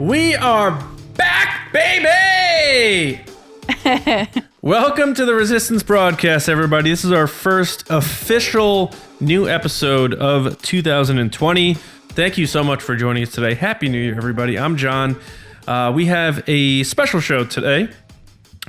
We are back, baby! Welcome to the Resistance Broadcast, everybody. This is our first official new episode of 2020. Thank you so much for joining us today. Happy New Year, everybody. I'm John. We have a special show today.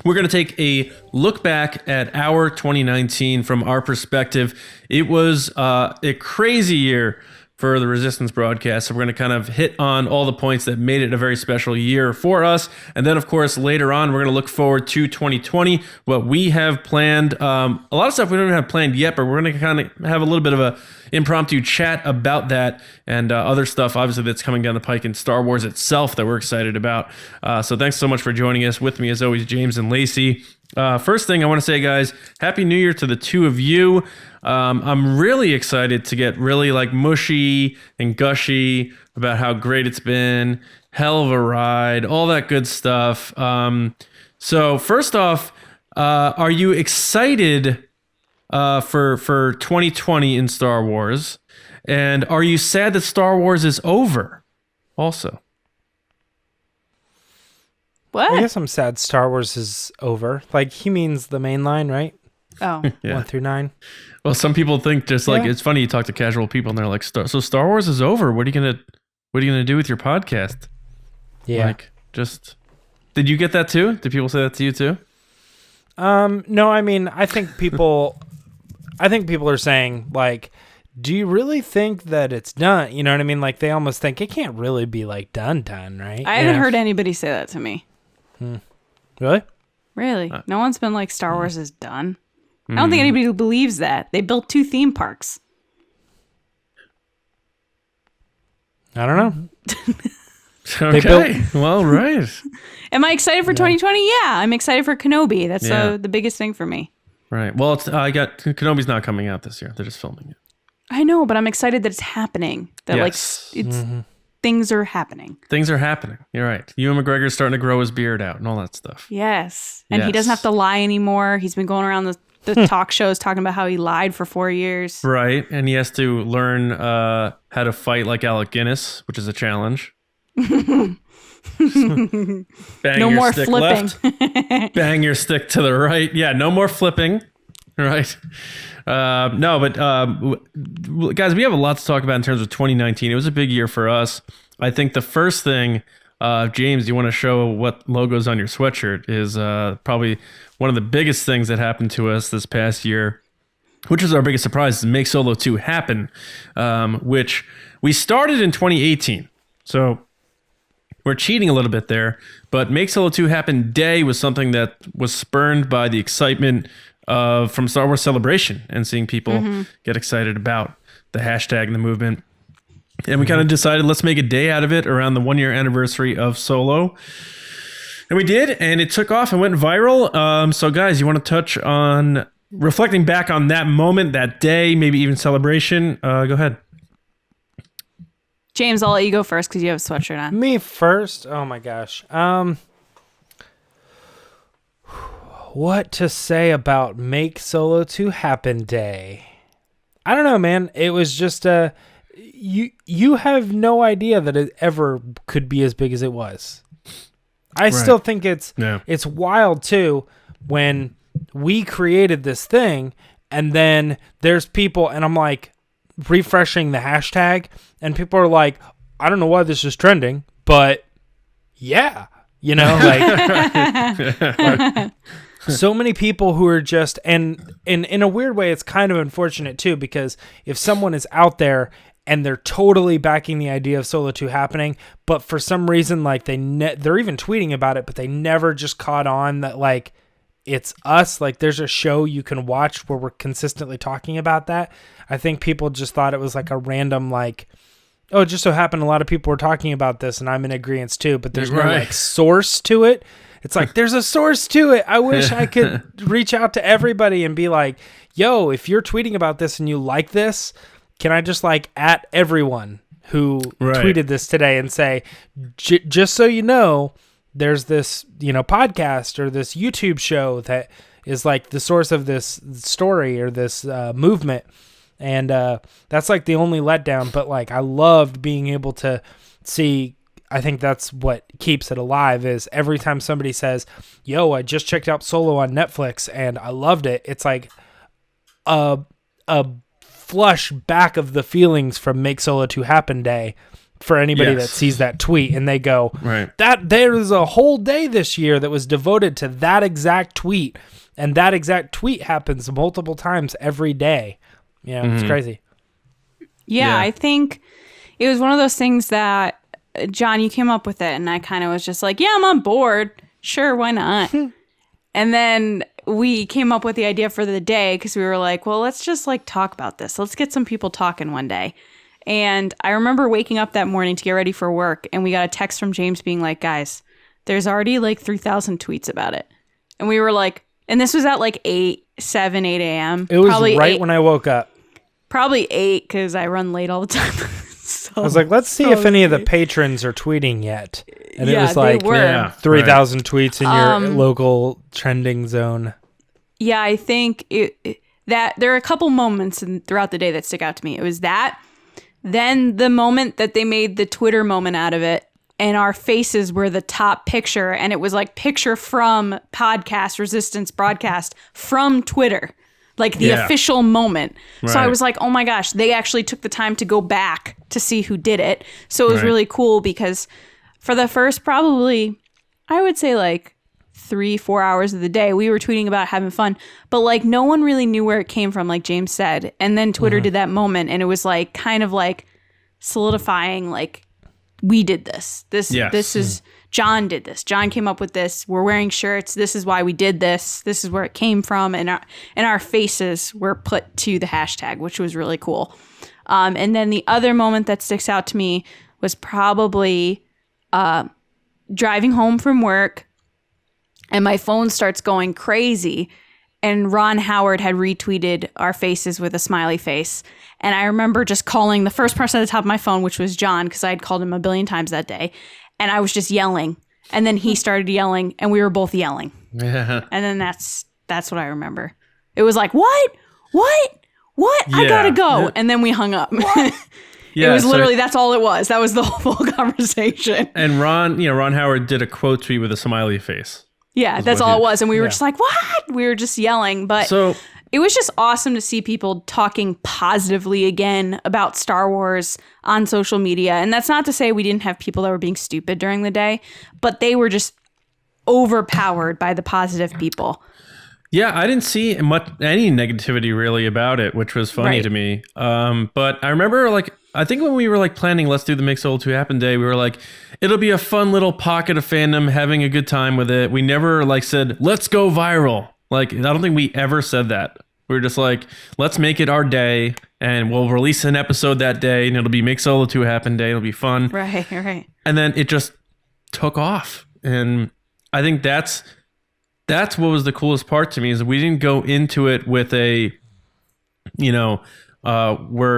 We're going to take a look back at our 2019 from our perspective. It was a crazy year for the Resistance Broadcast, so we're going to kind of hit on all the points that made it a very special year for us. And then, of course, later on, we're going to look forward to 2020, what we have planned. A lot of stuff we don't even have planned yet, but we're going to kind of have a little bit of a impromptu chat about that and other stuff, obviously, that's coming down the pike in Star Wars itself that we're excited about. So thanks so much for joining us. With me, as always, James and Lacey. First thing I want to say, guys, Happy New Year to the two of you. I'm really excited to get really like mushy and gushy about how great it's been. Hell of a ride, all that good stuff. So first off, are you excited for 2020 in Star Wars? And are you sad that Star Wars is over also? What? I guess I'm sad Star Wars is over. Like, he means the main line, right? Oh. Yeah. 1 through 9. Well, some people think just like, it's funny, you talk to casual people and they're like, so Star Wars is over. What are you gonna do with your podcast? Yeah. Like, just, did you get that too? Did people say that to you too? No, I mean, I think people are saying, like, do you really think that it's done? You know what I mean? Like, they almost think it can't really be like done, right? I haven't heard anybody say that to me. Really? Really? No one's been like, Star Wars is done. I don't think anybody believes that. They built 2 theme parks. I don't know. Okay. Well, right. Am I excited for 2020? Yeah, I'm excited for Kenobi. That's the biggest thing for me. Right. Well, Kenobi's not coming out this year. They're just filming it. I know, but I'm excited that it's happening. That Yes. like it's things are happening. Things are happening. You're right. Ewan McGregor's starting to grow his beard out and all that stuff. Yes. And he doesn't have to lie anymore. He's been going around the talk shows talking about how he lied for 4 years. Right. And he has to learn how to fight like Alec Guinness, which is a challenge. Bang No your more stick flipping. left. Bang your stick to the right. Yeah, no more flipping. Right. No, but guys, we have a lot to talk about in terms of 2019. It was a big year for us. I think the first thing, James, you want to show what logo's on your sweatshirt is probably one of the biggest things that happened to us this past year, which was our biggest surprise, is Make Solo 2 happen, which we started in 2018. So we're cheating a little bit there, but Make Solo 2 Happen Day was something that was spurned by the excitement from Star Wars Celebration and seeing people get excited about the hashtag and the movement. And we kind of decided, let's make a day out of it around the 1-year anniversary of Solo. And we did, and it took off and went viral. So guys, you want to touch on reflecting back on that moment, that day, maybe even celebration? Go ahead. James, I'll let you go first because you have a sweatshirt on. Me first? Oh my gosh. What to say about Make Solo 2 Happen Day? I don't know, man. It was just you have no idea that it ever could be as big as it was. I still think it's wild too when we created this thing and then there's people, and I'm like refreshing the hashtag and people are like, I don't know why this is trending, but yeah, you know, like so many people who are just, and in a weird way, it's kind of unfortunate too, because if someone is out there and they're totally backing the idea of Solo 2 happening, but for some reason, like they're even tweeting about it, but they never just caught on that, like, it's us. Like, there's a show you can watch where we're consistently talking about that. I think people just thought it was like a random, like, oh, it just so happened a lot of people were talking about this and I'm in agreement too, but there's no like source to it. It's like, there's a source to it. I wish I could reach out to everybody and be like, yo, if you're tweeting about this and you like this, can I just like at everyone who tweeted this today and say, just so you know, there's this, podcast or this YouTube show that is like the source of this story or this movement. And that's like the only letdown. But like, I loved being able to see I think that's what keeps it alive. Is every time somebody says, "Yo, I just checked out Solo on Netflix and I loved it," it's like a flush back of the feelings from Make Solo 2 Happen Day for anybody that sees that tweet, and they go, "That there's a whole day this year that was devoted to that exact tweet, and that exact tweet happens multiple times every day." It's crazy. Yeah, I think it was one of those things that, John, you came up with it, and I kind of was just like, yeah, I'm on board. Sure, why not? And then we came up with the idea for the day because we were like, well, let's just like talk about this. Let's get some people talking one day. And I remember waking up that morning to get ready for work, and we got a text from James being like, guys, there's already like 3,000 tweets about it. And we were like, and this was at like 8 a.m. It was probably right 8, when I woke up. Probably 8 because I run late all the time. I was like, let's see if any of the patrons are tweeting yet. And it was like 3,000 tweets in your local trending zone. Yeah, I think that there are a couple moments throughout the day that stick out to me. It was that, then the moment that they made the Twitter moment out of it, and our faces were the top picture, and it was like picture from podcast Resistance broadcast from Twitter. Like the official moment. Right. So I was like, oh my gosh, they actually took the time to go back to see who did it. So it was really cool because for the first probably, I would say like 3-4 hours of the day, we were tweeting about having fun. But like no one really knew where it came from, like James said. And then Twitter did that moment, and it was like kind of like solidifying like we did this. This is... John did this. John came up with this. We're wearing shirts. This is why we did this. This is where it came from. And our faces were put to the hashtag, which was really cool. And then the other moment that sticks out to me was probably driving home from work, and my phone starts going crazy. And Ron Howard had retweeted our faces with a smiley face. And I remember just calling the first person at the top of my phone, which was John, because I had called him a billion times that day. And I was just yelling. And then he started yelling, and we were both yelling. Yeah. And then that's what I remember. It was like, what? Yeah. I gotta go. Yeah. And then we hung up. It was literally, that's all it was. That was the whole conversation. And Ron Howard did a quote tweet with a smiley face. Yeah, that's all it was. And we were just like, what? We were just yelling. But it was just awesome to see people talking positively again about Star Wars on social media. And that's not to say we didn't have people that were being stupid during the day, but they were just overpowered by the positive people. Yeah, I didn't see any negativity really about it, which was funny to me. But I remember I think when we were planning, let's do the Make Solo 2 Happen Day, we were like, it'll be a fun little pocket of fandom, having a good time with it. We never said, let's go viral. I don't think we ever said that. We were just like, let's make it our day, and we'll release an episode that day, and it'll be Make Solo 2 Happen Day. It'll be fun. Right. And then it just took off. And I think that's what was the coolest part to me, is we didn't go into it with we're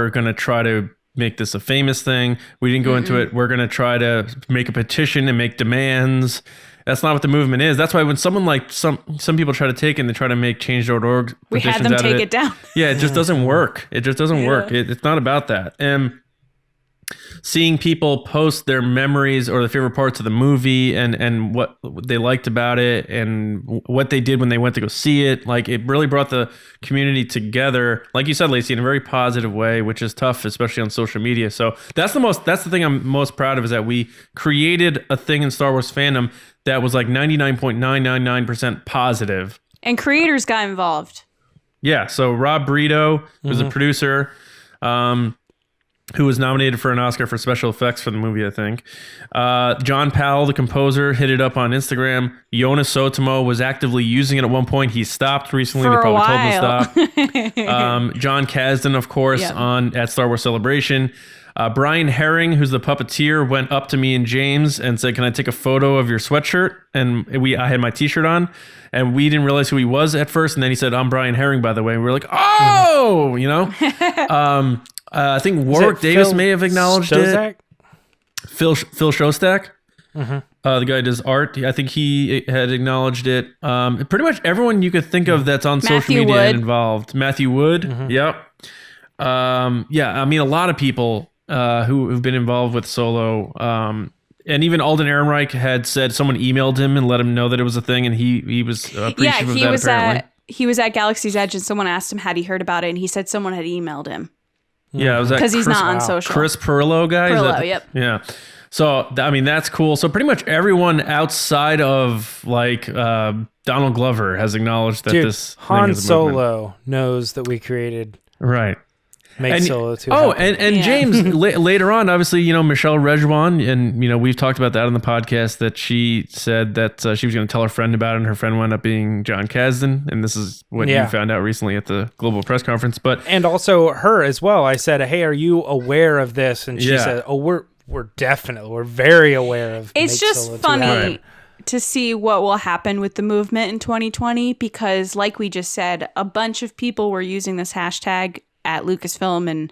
going to try to make this a famous thing. We didn't go into it, we're going to try to make a petition and make demands. That's not what the movement is. That's why when someone some people try to take it and they try to make change.org we had them take it down. Yeah, it just doesn't work. It just doesn't work. It's not about that. And seeing people post their memories or their favorite parts of the movie and what they liked about it and what they did when they went to go see it, it really brought the community together, like you said, Lacey, in a very positive way, which is tough, especially on social media. So that's the thing I'm most proud of, is that we created a thing in Star Wars fandom that was 99.999% positive. And creators got involved. Yeah, so Rob Brito, who's a producer, who was nominated for an Oscar for special effects for the movie, I think. John Powell, the composer, hit it up on Instagram. Jonas Sotomo was actively using it at one point. He stopped recently. They probably told him to stop. John Kasdan, of course, at Star Wars Celebration. Bryan Herring, who's the puppeteer, went up to me and James and said, "Can I take a photo of your sweatshirt?" And I had my t-shirt on, and we didn't realize who he was at first. And then he said, "I'm Bryan Herring, by the way." And we were like, "Oh!" I think Warwick Davis may have acknowledged it. Phil Shostak, the guy who does art. I think he had acknowleded it. Pretty much everyone you could think of that's on social media and involved. Matthew Wood. Yep. I mean, a lot of people who've been involved with Solo. And even Alden Ehrenreich had said someone emailed him and let him know that it was a thing, and he was appreciative of that, apparently. He was at Galaxy's Edge, and someone asked him had he heard about it, and he said someone had emailed him. Yeah, it was that because he's not on social. Chris Perillo guy? Perillo, yep. Yeah. So, I mean, that's cool. So pretty much everyone outside of, like, Donald Glover has acknowledged that this Han thing is a Solo knows that we created... Right. Make Solo 2 and James, later on, obviously, you know, Michelle Rejuan, and, you know, we've talked about that on the podcast, that she said that she was going to tell her friend about it, and her friend wound up being John Kasdan, and this is what you found out recently at the Global Press Conference. And also her as well. I said, hey, are you aware of this? And she said, oh, we're very aware of It's just funny to see what will happen with the movement in 2020, because like we just said, a bunch of people were using this hashtag at Lucasfilm and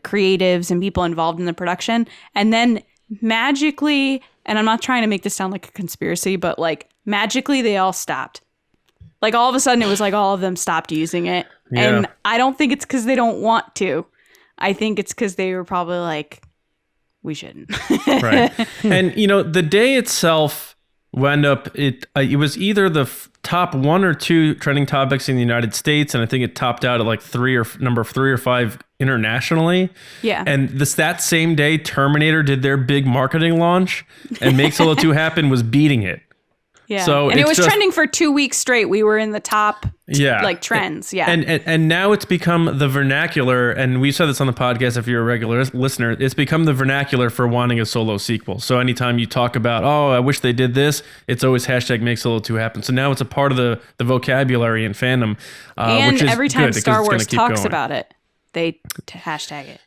creatives and people involved in the production. And then magically, and I'm not trying to make this sound like a conspiracy, but like magically they all stopped. Like all of a sudden it was like all of them stopped using it. Yeah. And I don't think it's because they don't want to. I think it's because they were probably like, we shouldn't. Right. And, you know, the day itself wound up, it was either the top 1 or 2 trending topics in the United States, and I think it topped out at like number 3 or 5 internationally. Yeah. And that same day, Terminator did their big marketing launch, and Make Solo 2 Happen was beating it. Yeah. So and it was trending for 2 weeks straight. We were in the top like trends. Yeah. And now it's become the vernacular, and we said this on the podcast if you're a regular listener, it's become the vernacular for wanting a Solo sequel. So anytime you talk about, oh, I wish they did this, it's always hashtag Make Solo 2 Happen. So now it's a part of the vocabulary in fandom. And which is every time good, Star Wars talks going. about it, they hashtag it.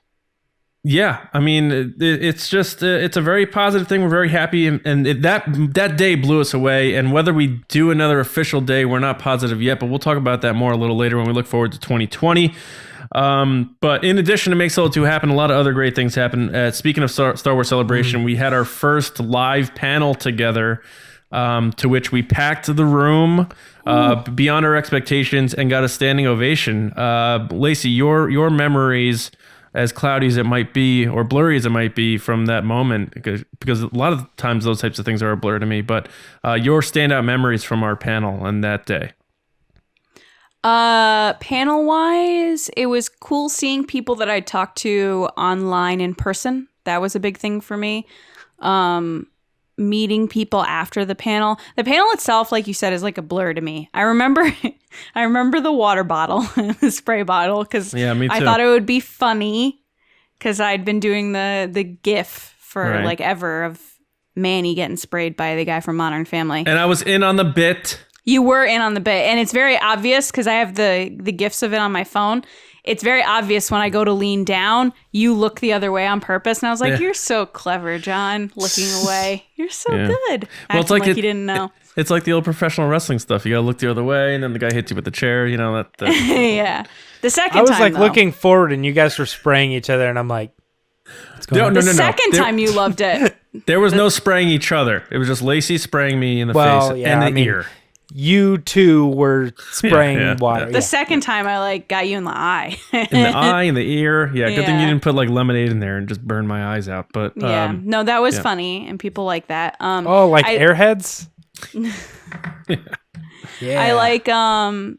Yeah, I mean, it's just it's a very positive thing. We're very happy, and that day blew us away. And whether we do another official day, we're not positive yet, but we'll talk about that more a little later when we look forward to 2020. But in addition to Make Solo 2 Happen, a lot of other great things happen. Speaking of Star Wars Celebration, we had our first live panel together, to which we packed the room beyond our expectations and got a standing ovation. Lacey, your memories, as cloudy as it might be or blurry as it might be from that moment, because a lot of times those types of things are a blur to me, but your standout memories from our panel on that day. Panel wise, it was cool seeing people that I talked to online in person. That was a big thing for me. Meeting people after the panel. The panel itself, like you said, is like a blur to me. I remember the water bottle, the spray bottle, because I thought it would be funny because I'd been doing the GIF for like ever of Manny getting sprayed by the guy from Modern Family. And I was in on the bit. You were in on the bit, and it's very obvious because I have the GIFs of it on my phone. It's very obvious when I go to lean down, you look the other way on purpose. And I was like, you're so clever, John, looking away. You're so good. Well, it's like you didn't know. It's like the old professional wrestling stuff. You got to look the other way, and then the guy hits you with the chair. You know, that. Yeah. The second time, I was like looking forward, and you guys were spraying each other, and I'm like, what's going on? The second time you loved it. There was no spraying each other. It was just Lacey spraying me in the face and the ear. You two were spraying water. The second time I got you in the eye. In the eye, in the ear. Yeah, good thing you didn't put like lemonade in there and just burn my eyes out. But no, that was funny, and people like that. Airheads? Yeah.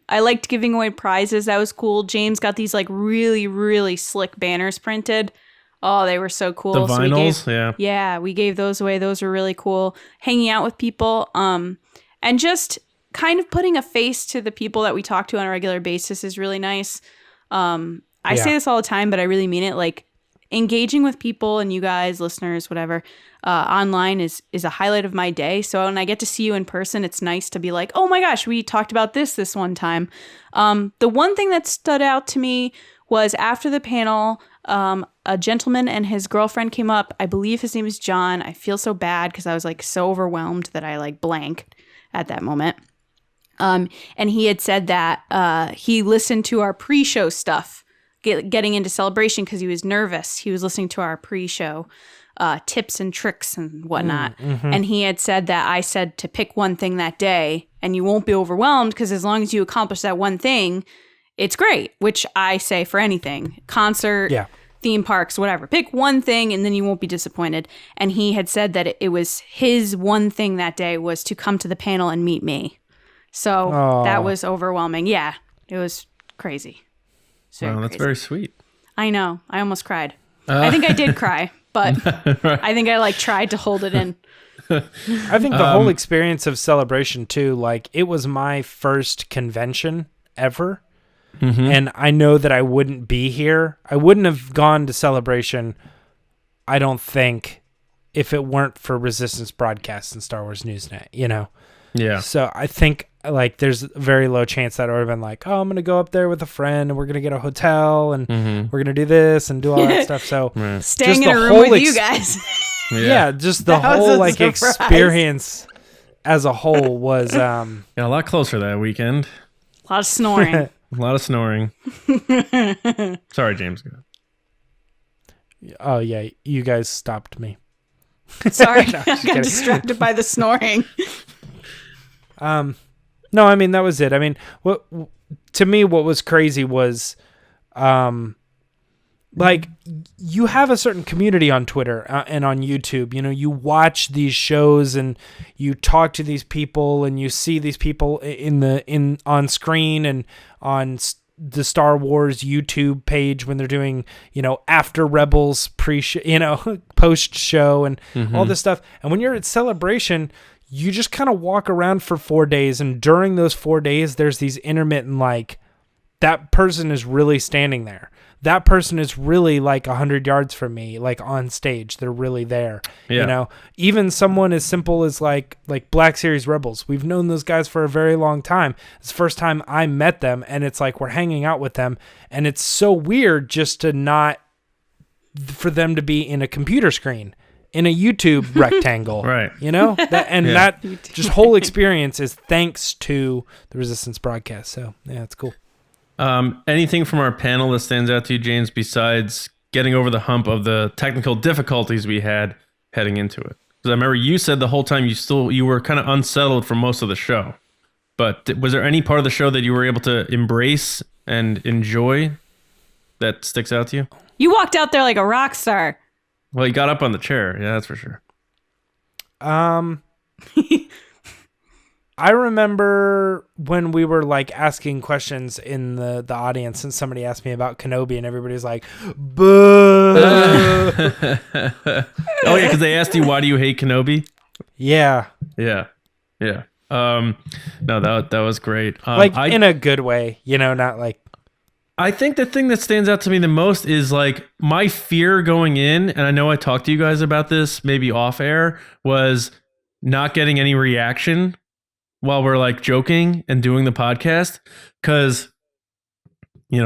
I liked giving away prizes. That was cool. James got these like really, really slick banners printed. Oh, they were so cool. The vinyls, Yeah, we gave those away. Those were really cool. Hanging out with people, and just kind of putting a face to the people that we talk to on a regular basis is really nice. I say this all the time, but I really mean it. Like, engaging with people and you guys, listeners, whatever, online is a highlight of my day. So when I get to see you in person, it's nice to be like, oh my gosh, we talked about this one time. The one thing that stood out to me was after the panel, a gentleman and his girlfriend came up. I believe his name is John. I feel so bad because I was like so overwhelmed that I like blanked at that moment. And he had said that he listened to our pre-show stuff, getting into Celebration because he was nervous. He was listening to our pre-show tips and tricks and whatnot. Mm-hmm. And he had said that I said to pick one thing that day and you won't be overwhelmed because as long as you accomplish that one thing, it's great, which I say for anything. Concert, theme parks, whatever. Pick one thing and then you won't be disappointed. And he had said that it was his one thing that day was to come to the panel and meet me. So that was overwhelming. Yeah, it was crazy. Wow, that's very sweet. I know. I almost cried. I think I did cry, but I think I tried to hold it in. I think the whole experience of Celebration too, it was my first convention ever. Mm-hmm. And I know that I wouldn't be here. I wouldn't have gone to Celebration, I don't think, if it weren't for Resistance Broadcast and Star Wars Newsnet, Yeah. So I think there's a very low chance that I would have been oh, I'm going to go up there with a friend and we're going to get a hotel and we're going to do this and do all that stuff. So staying in a room with you guys. Yeah, just the whole experience as a whole was got a lot closer that weekend. A lot of snoring. A lot of snoring. Sorry, James. Oh yeah, you guys stopped me. Sorry, I got distracted by the snoring. No, I mean that was it. I mean, what was crazy was, you have a certain community on Twitter and on YouTube. You watch these shows and you talk to these people and you see these people on screen and on the Star Wars YouTube page when they're doing, after Rebels post show and all this stuff. And when you're at Celebration, you just kind of walk around for 4 days. And during those 4 days, there's these intermittent, that person is really standing there. That person is really 100 yards from me, on stage. They're really there. Yeah. Even someone as simple as like Black Series Rebels. We've known those guys for a very long time. It's the first time I met them, and it's we're hanging out with them, and it's so weird just for them to be in a computer screen, in a YouTube rectangle. Right. That just whole experience is thanks to the Resistance Broadcast. So yeah, it's cool. Anything from our panel that stands out to you, James, besides getting over the hump of the technical difficulties we had heading into it? Because I remember you said the whole time you were kind of unsettled for most of the show. But was there any part of the show that you were able to embrace and enjoy that sticks out to you? You walked out there like a rock star. Well, you got up on the chair. Yeah, that's for sure. I remember when we were asking questions in the audience, and somebody asked me about Kenobi, and everybody's like, "Boo!" Oh yeah, because they asked you, "Why do you hate Kenobi?" Yeah. No, that was great. In a good way, not like. I think the thing that stands out to me the most is my fear going in, and I know I talked to you guys about this maybe off air, was not getting any reaction while we're joking and doing the podcast, because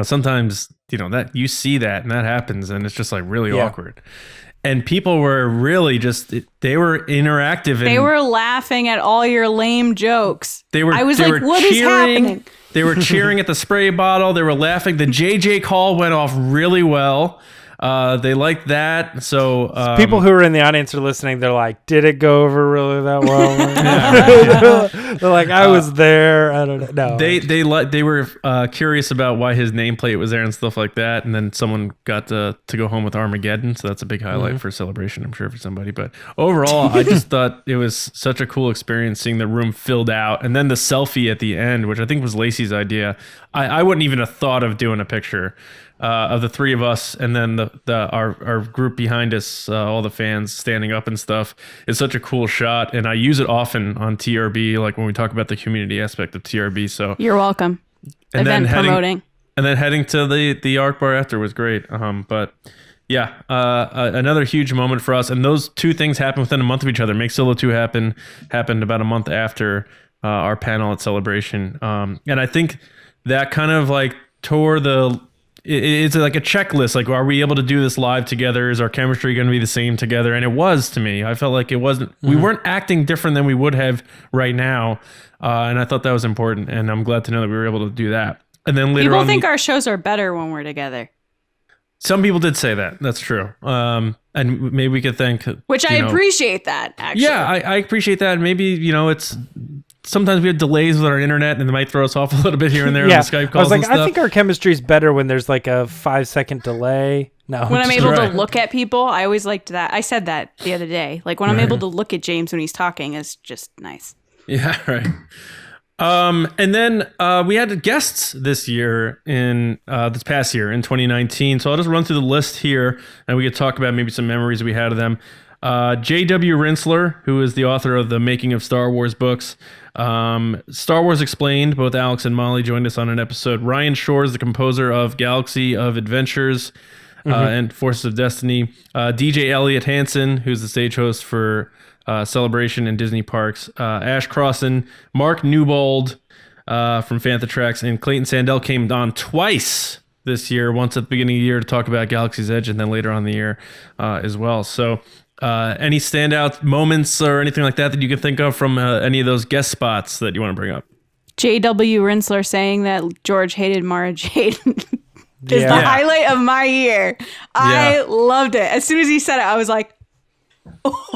sometimes that you see that and that happens and it's just really awkward, and people were really they were interactive and they were laughing at all your lame jokes. I was what is happening? They were cheering at the spray bottle. They were laughing. The JJ call went off really well. They liked that. So people who are in the audience are listening. They're like, "Did it go over really that well?" They're like, "I was there." I don't know. No. They were curious about why his nameplate was there and stuff like that. And then someone got to go home with Armageddon, so that's a big highlight for Celebration, I'm sure, for somebody. But overall, I just thought it was such a cool experience seeing the room filled out, and then the selfie at the end, which I think was Lacey's idea. I wouldn't even have thought of doing a picture of the three of us, and then our group behind us, all the fans standing up and stuff. It's such a cool shot, and I use it often on TRB, when we talk about the community aspect of TRB. So you're welcome. And Event promoting. And then heading to the ARC bar after was great. But yeah, another huge moment for us, and those two things happened within a month of each other. Make Solo 2 happened about a month after our panel at Celebration, and I think that kind of tore the. It's like a checklist. Are we able to do this live together? Is our chemistry going to be the same together? And it was to me. I felt like it wasn't. We weren't acting different than we would have right now, and I thought that was important. And I'm glad to know that we were able to do that. And then later on, people think our shows are better when we're together. Some people did say that. That's true. And maybe we could thank. Which I appreciate that. Actually, yeah, I appreciate that. And maybe it's. Sometimes we have delays with our internet, and it might throw us off a little bit here and there on the Skype calls. I was I think our chemistry is better when there's a 5-second delay. No. When I'm able Right. to look at people, I always liked that. I said that the other day. Like when I'm able to look at James when he's talking is just nice. Yeah, right. And then we had guests this year this past year in 2019. So I'll just run through the list here, and we could talk about maybe some memories we had of them. J.W. Rinsler, who is the author of the Making of Star Wars books. Star Wars Explained, both Alex and Molly joined us on an episode. Ryan Shore is the composer of Galaxy of Adventures and Forces of Destiny. DJ Elliott Hansen, who's the stage host for Celebration and Disney Parks. Ash Crossan, Mark Newbold from Fantha Tracks, and Clayton Sandell came on twice this year, once at the beginning of the year to talk about Galaxy's Edge, and then later on in the year as well. So any standout moments or anything like that you can think of from any of those guest spots that you want to bring up? J.W. Rinsler saying that George hated Mara Jade is the highlight of my year. I loved it. As soon as he said it, I was like,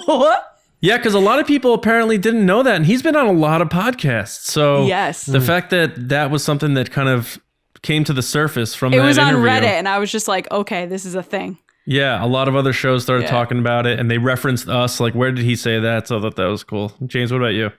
what? Yeah, because a lot of people apparently didn't know that, and he's been on a lot of podcasts. So yes, the fact that was something that kind of came to the surface from that it was on interview. Reddit, and I was just like, okay, this is a thing. Yeah, a lot of other shows started talking about it, and they referenced us. Like, where did he say that? So I thought that was cool. James, what about you?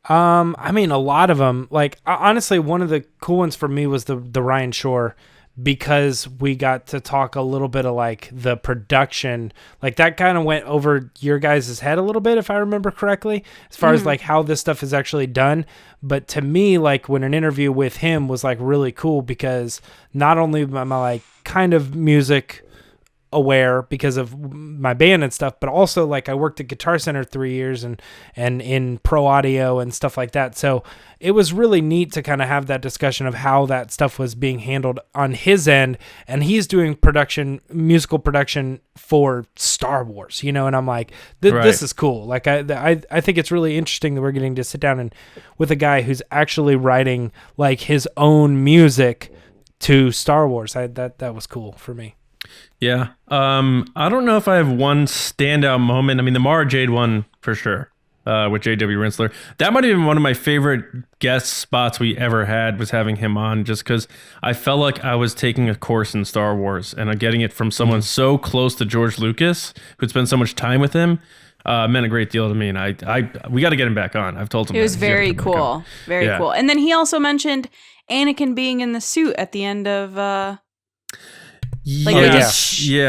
I mean, a lot of them. Like, honestly, one of the cool ones for me was the Ryan Shore, because we got to talk a little bit of like the production. Like that kind of went over your guys' head a little bit, if I remember correctly, as far as like how this stuff is actually done. But to me, like when an interview with him was like really cool, because not only am I like kind of music aware because of my band and stuff, but also like I worked at Guitar Center 3 years and in pro audio and stuff like that. So it was really neat to kind of have that discussion of how that stuff was being handled on his end. And he's doing musical production for Star Wars, and I'm like, this is cool. Like I think it's really interesting that we're getting to sit down and with a guy who's actually writing like his own music to Star Wars. That was cool for me. Yeah. I don't know if I have one standout moment. I mean, the Mara Jade one for sure, with J.W. Rinsler. That might have been one of my favorite guest spots we ever had, was having him on, just because I felt like I was taking a course in Star Wars, and getting it from someone so close to George Lucas, who'd spent so much time with him, meant a great deal to me. And we got to get him back on. I've told him it was very cool. Very cool. And then he also mentioned Anakin being in the suit at the end of... Like they did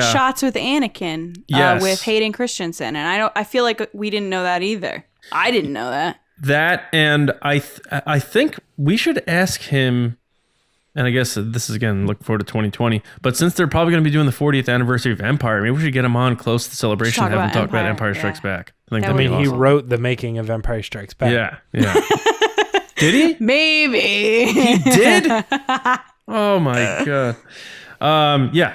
shots with Anakin with Hayden Christensen, and I feel like we didn't know that either. I didn't know that. That, and I think we should ask him. And I guess this is, again, looking forward to 2020. But since they're probably going to be doing the 40th anniversary of Empire, maybe we should get him on close to Celebration and have him talk about Empire Strikes Back. I think he wrote the making of Empire Strikes Back. Yeah. Did he? Maybe he did. Oh my god.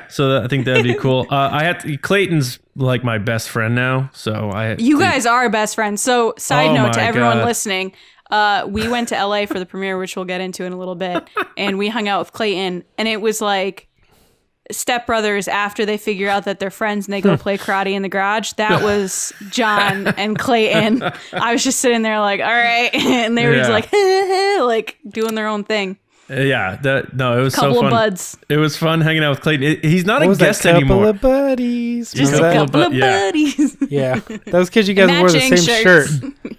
So I think that'd be cool. Clayton's like my best friend now, so you guys are best friends. So side note to everyone listening, we went to LA for the premiere, which we'll get into in a little bit, and we hung out with Clayton, and it was like stepbrothers after they figure out that they're friends and they go play karate in the garage. That was John and Clayton. I was just sitting there like, all right, and they were just like like doing their own thing. Yeah, it was couple so fun. Of buds. It was fun hanging out with Clayton. He's not a guest anymore. Couple of buddies. Just a couple of buddies. Yeah, that was because you guys wore the same shirt.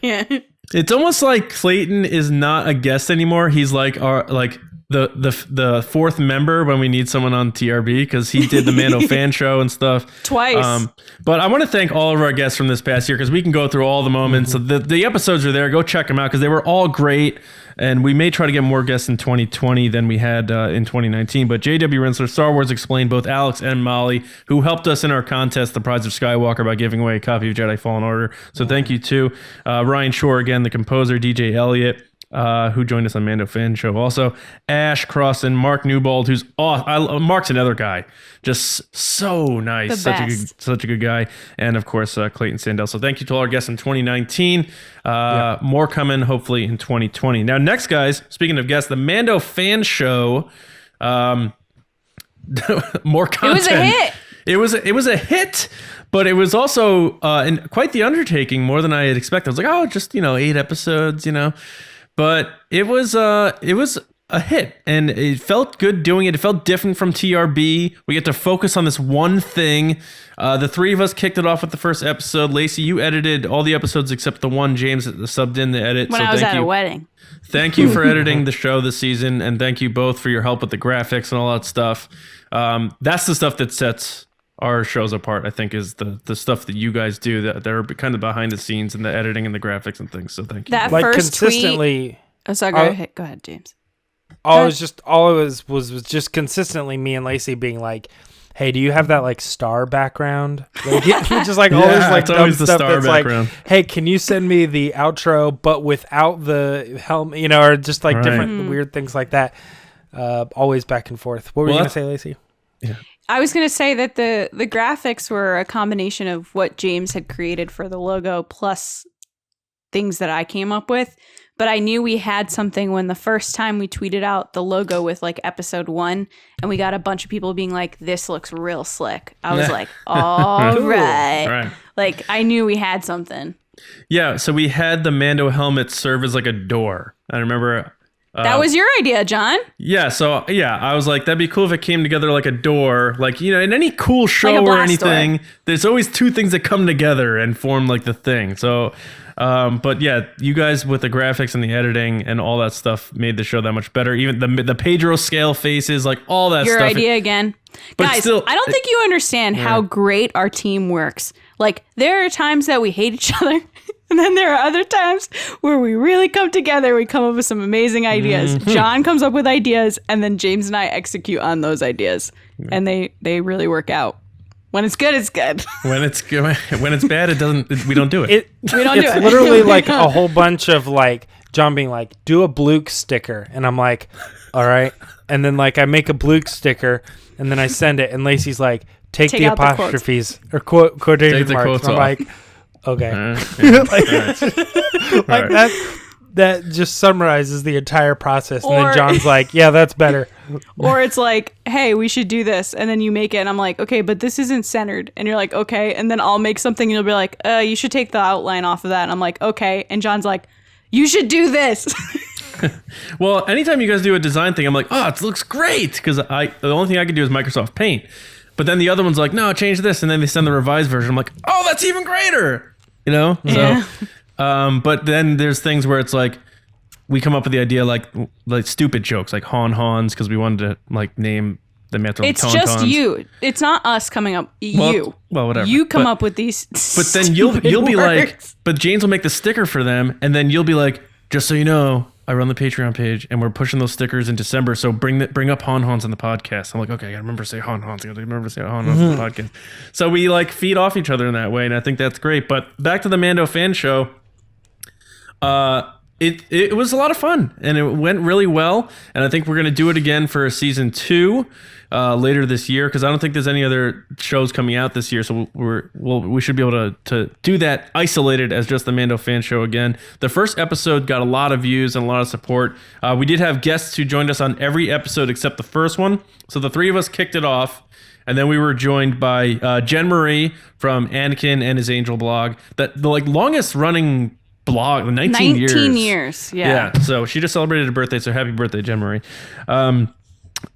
Yeah, it's almost like Clayton is not a guest anymore. He's like the fourth member when we need someone on TRB, because he did the Mando fan show and stuff twice. But I want to thank all of our guests from this past year, because we can go through all the moments. Mm-hmm. The episodes are there. Go check them out, because they were all great. And we may try to get more guests in 2020 than we had in 2019. But J.W. Rinsler, Star Wars Explained, both Alex and Molly, who helped us in our contest, The Prize of Skywalker, by giving away a copy of Jedi Fallen Order. So thank you to Ryan Shore, again, the composer, DJ Elliott, who joined us on Mando Fan Show. Also, Ash Crossan, Mark Newbold, who's Mark's another guy, just so nice, such a good guy, and of course Clayton Sandell. So thank you to all our guests in 2019. More coming hopefully in 2020. Now, next, guys, speaking of guests, the Mando Fan Show. More content. It was a hit. It was a hit. But it was also quite the undertaking, more than I had expected. I was like, just 8 episodes, But it was a hit, and it felt good doing it. It felt different from TRB. We get to focus on this one thing. The three of us kicked it off with the first episode. Lacey, you edited all the episodes except the one James subbed in the edit. When I was at a wedding. Thank you for editing the show this season, and thank you both for your help with the graphics and all that stuff. That's the stuff that sets our shows apart, I think, is the stuff that you guys do that they're kind of behind the scenes and the editing and the graphics and things. So thank you. That like first consistently. Tweet. Oh, sorry. Go ahead, James. All it was just consistently me and Lacey being like, "Hey, do you have that like star background?" Like, just like always like it's dumb always the stuff star that's background. like, "Hey, can you send me the outro but without the helmet?" You know, or just like different weird things like that. Always back and forth. What were you gonna say, Lacey? Yeah. I was going to say that the graphics were a combination of what James had created for the logo plus things that I came up with. But I knew we had something when the first time we tweeted out the logo with like episode 1 and we got a bunch of people being like, this looks real slick. I was like, all right. Like I knew we had something. Yeah. So we had the Mando helmet serve as like a door. I remember. That was your idea, John. Yeah. So yeah, I was like, that'd be cool if it came together like a door. Like, you know, in any cool show like or anything, door. There's always two things that come together and form like the thing. So, but yeah, you guys with the graphics and the editing and all that stuff made the show that much better. Even the Pedro scale faces, like all that your stuff. Your idea again. But guys, still, I don't think you understand how great our team works. Like there are times that we hate each other. And then there are other times where we really come together. We come up with some amazing ideas. John comes up with ideas, and then James and I execute on those ideas. And they really work out. When it's good, it's good. When it's bad, it doesn't. We don't do it. We don't do it. It's literally like a whole bunch of like John being like, "Do a Bluke sticker," and I'm like, "All right." And then like I make a Bluke sticker, and then I send it, and Lacey's like, "Take the apostrophes or quotation marks." I'm like, okay. That just summarizes the entire process. And then John's like, yeah, that's better. Or it's like, hey, we should do this. And then you make it. And I'm like, okay, but this isn't centered. And you're like, okay. And then I'll make something and you'll be like, you should take the outline off of that. And I'm like, okay. And John's like, you should do this. Well, anytime you guys do a design thing, I'm like, oh, it looks great. Because the only thing I can do is Microsoft Paint. But then the other one's like, no, change this. And then they send the revised version. I'm like, oh, that's even greater. You know? Yeah. So, but then there's things where it's like, we come up with the idea like stupid jokes, like Hans, because we wanted to like name them after It's Tauntauns. just you. It's not us coming up. You. Well, whatever. You come up with these. But then you'll be like, but James will make the sticker for them, and then you'll be like, just so you know, I run the Patreon page, and we're pushing those stickers in December. So bring up Hans on the podcast. I'm like, okay, I gotta remember to say Hans. I gotta remember to say Hans on the podcast. So we like feed off each other in that way, and I think that's great. But back to the Mando fan show. It was a lot of fun, and it went really well. And I think we're gonna do it again for season 2 later this year, because I don't think there's any other shows coming out this year. So we should be able to do that isolated as just the Mando fan show again. The first episode got a lot of views and a lot of support. We did have guests who joined us on every episode except the first one. So the three of us kicked it off. And then we were joined by Jen Marie from Anakin and his Angel blog, the longest running blog, 19 years. 19 years, yeah. So she just celebrated her birthday, so happy birthday, Jen Marie. John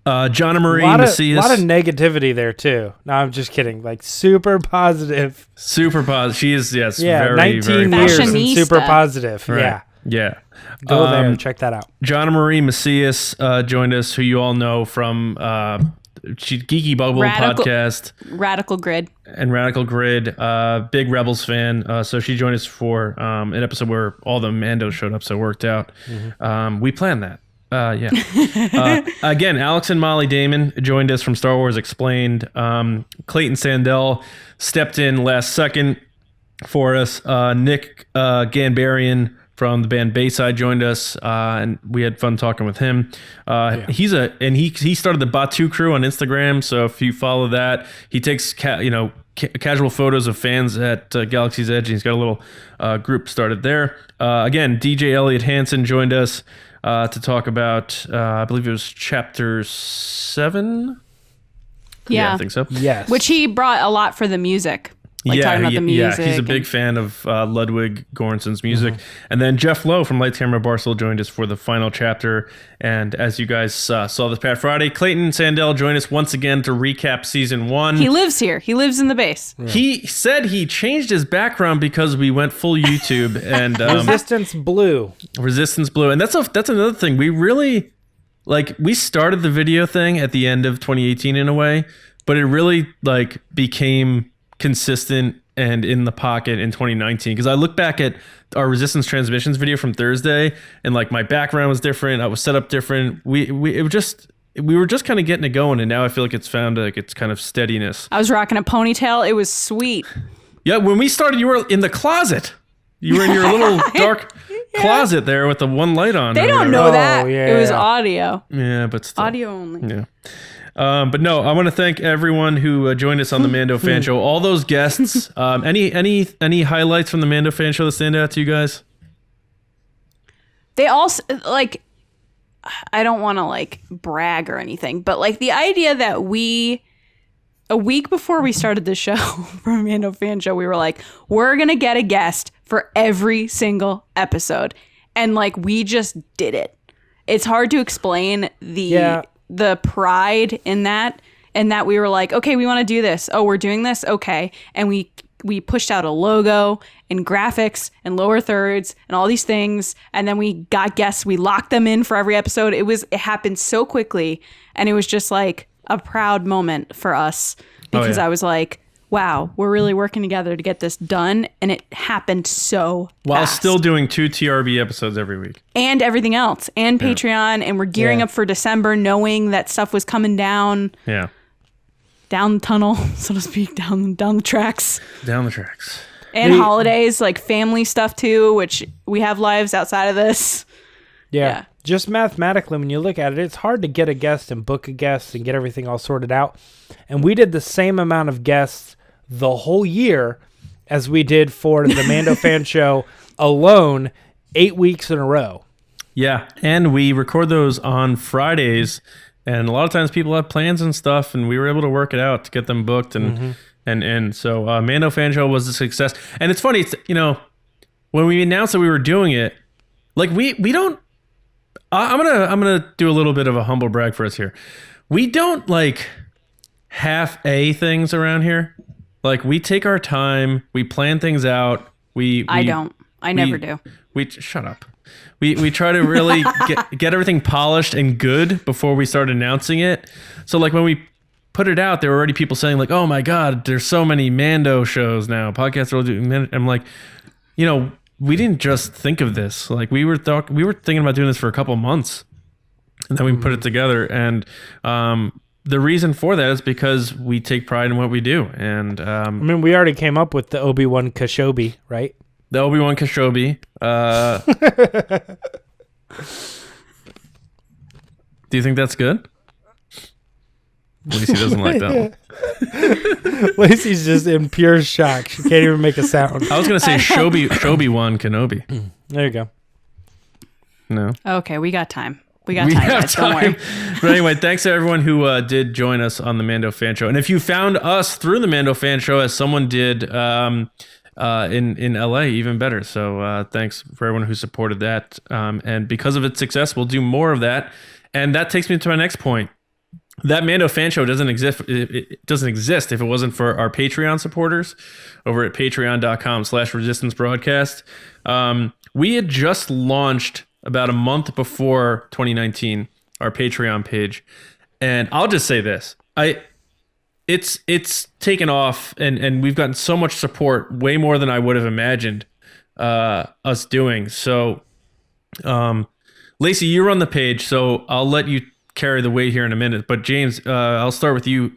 and Marie Macias. A lot of negativity there, too. No, I'm just kidding. Like, super positive. Super positive. She is, yes, very, 19 very years and super positive. Right. Yeah. Go there and check that out. John and Marie Macias joined us, who you all know from Geeky Bubble podcast. Radical Grid. And Radical Grid. Big Rebels fan. So she joined us for an episode where all the Mandos showed up, so it worked out. Mm-hmm. We planned that. Yeah. Again, Alex and Molly Damon joined us from Star Wars Explained. Clayton Sandell stepped in last second for us. Nick Ganbarian from the band Bayside joined us, and we had fun talking with him. He started the Batu Crew on Instagram, so if you follow that, he takes casual photos of fans at Galaxy's Edge, and he's got a little group started there. Again, DJ Elliot Hansen joined us to talk about, I believe it was chapter 7? Yeah, I think so. Yes. Which he brought a lot for the music. like talking about the music. Yeah, he's a big fan of Ludwig Göransson's music. And then Jeff Lowe from Lights Camera Barstool joined us for the final chapter. And as you guys saw this past Friday, Clayton Sandell joined us once again to recap season 1. He lives here. He lives in the base. Yeah. He said he changed his background because we went full YouTube and Resistance Blue. And that's another thing. We really we started the video thing at the end of 2018 in a way, but it really became consistent and in the pocket in 2019, because I look back at our Resistance Transmissions video from Thursday and my background was different, I was set up different, we were just kind of getting it going, and now I feel like it's found its kind of steadiness. I was rocking a ponytail. It was sweet. Yeah, when we started you were in the closet. You were in your little dark closet there with the one light on. They don't know that. It was audio. Yeah, but still. Audio only. Yeah. But no, I want to thank everyone who joined us on the Mando Fan Show. All those guests. Any highlights from the Mando Fan Show that stand out to you guys? They also I don't want to brag or anything, but the idea that a week before we started the show from Mando Fan Show, we were we're gonna get a guest for every single episode, and we just did it. It's hard to explain the pride in that, and that we were okay, we want to do this. Oh, we're doing this. Okay. And we pushed out a logo and graphics and lower thirds and all these things. And then we got guests. We locked them in for every episode. It happened so quickly. And it was just a proud moment for us, because I was wow, we're really working together to get this done. And it happened so while fast. Still doing 2 TRB episodes every week. And everything else. And Patreon. And we're gearing up for December, knowing that stuff was coming down. Yeah. Down the tunnel, so to speak, down the tracks. Down the tracks. And holidays, family stuff too, which we have lives outside of this. Yeah. Just mathematically, when you look at it, it's hard to get a guest and book a guest and get everything all sorted out. And we did the same amount of guests the whole year as we did for the Mando Fan Show alone, 8 weeks in a row. Yeah, and we record those on Fridays, and a lot of times people have plans and stuff, and we were able to work it out to get them booked, and so Mando Fan Show was a success. And it's funny, it's when we announced that we were doing it, we don't. I'm gonna do a little bit of a humble brag for us here. We don't half-a things around here. We take our time, we plan things out. I never do. Shut up. We try to really get everything polished and good before we start announcing it. So when we put it out, there were already people saying oh my God, there's so many Mando shows now. Podcasts are all doing. I'm we didn't just think of this. We were thinking about doing this for a couple months, and then we put it together. And the reason for that is because we take pride in what we do. And we already came up with the Obi-Wan Kenobi, right? The Obi-Wan Kenobi. Do you think that's good? Lacey doesn't like that one. Lacey's just in pure shock. She can't even make a sound. I was going to say Shobi-Wan Kenobi. There you go. No. Okay, we got time. We got time, guys. Don't worry. But anyway, thanks to everyone who did join us on the Mando Fan Show. And if you found us through the Mando Fan Show, as someone did in LA, even better. So thanks for everyone who supported that. And because of its success, we'll do more of that. And that takes me to my next point. That Mando Fan Show doesn't exist. It doesn't exist if it wasn't for our Patreon supporters over at patreon.com/resistancebroadcast. We had just launched about a month before 2019 our Patreon page, and I'll just say this: it's taken off, and we've gotten so much support, way more than I would have imagined us doing. So, Lacey, you run the page, so I'll let you carry the weight here in a minute. But James, I'll start with you.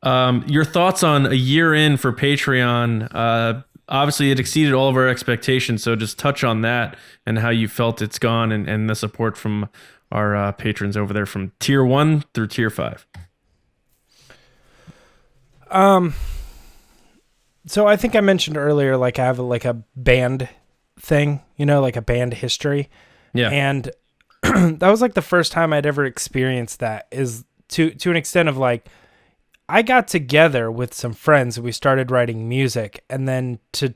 Your thoughts on a year in for Patreon? Obviously, it exceeded all of our expectations. So just touch on that and how you felt it's gone, and the support from our patrons over there from tier 1 through tier 5. So I think I mentioned earlier, I have a band thing, a band history. Yeah. And that was the first time I'd ever experienced that, is to an extent of I got together with some friends and we started writing music, and then to